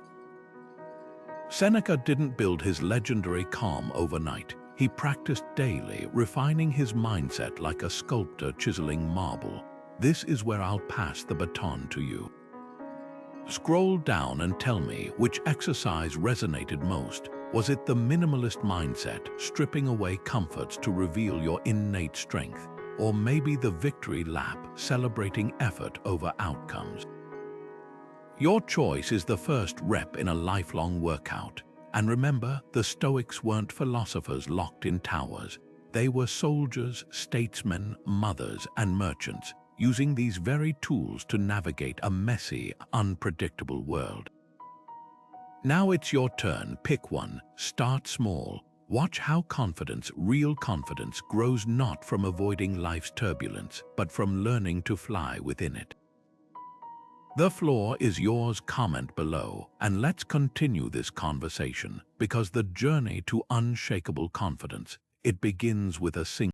Seneca didn't build his legendary calm overnight. He practiced daily, refining his mindset like a sculptor chiseling marble. This is where I'll pass the baton to you. Scroll down and tell me which exercise resonated most. Was it the minimalist mindset, stripping away comforts to reveal your innate strength? or maybe the victory lap celebrating effort over outcomes. Your choice is the first rep in a lifelong workout. And remember, the Stoics weren't philosophers locked in towers. They were soldiers, statesmen, mothers, and merchants, using these very tools to navigate a messy, unpredictable world. Now it's your turn. Pick one. Start small. Watch how confidence, real confidence, grows not from avoiding life's turbulence, but from learning to fly within it. The floor is yours. Comment below, and let's continue this conversation, because the journey to unshakable confidence, it begins with a single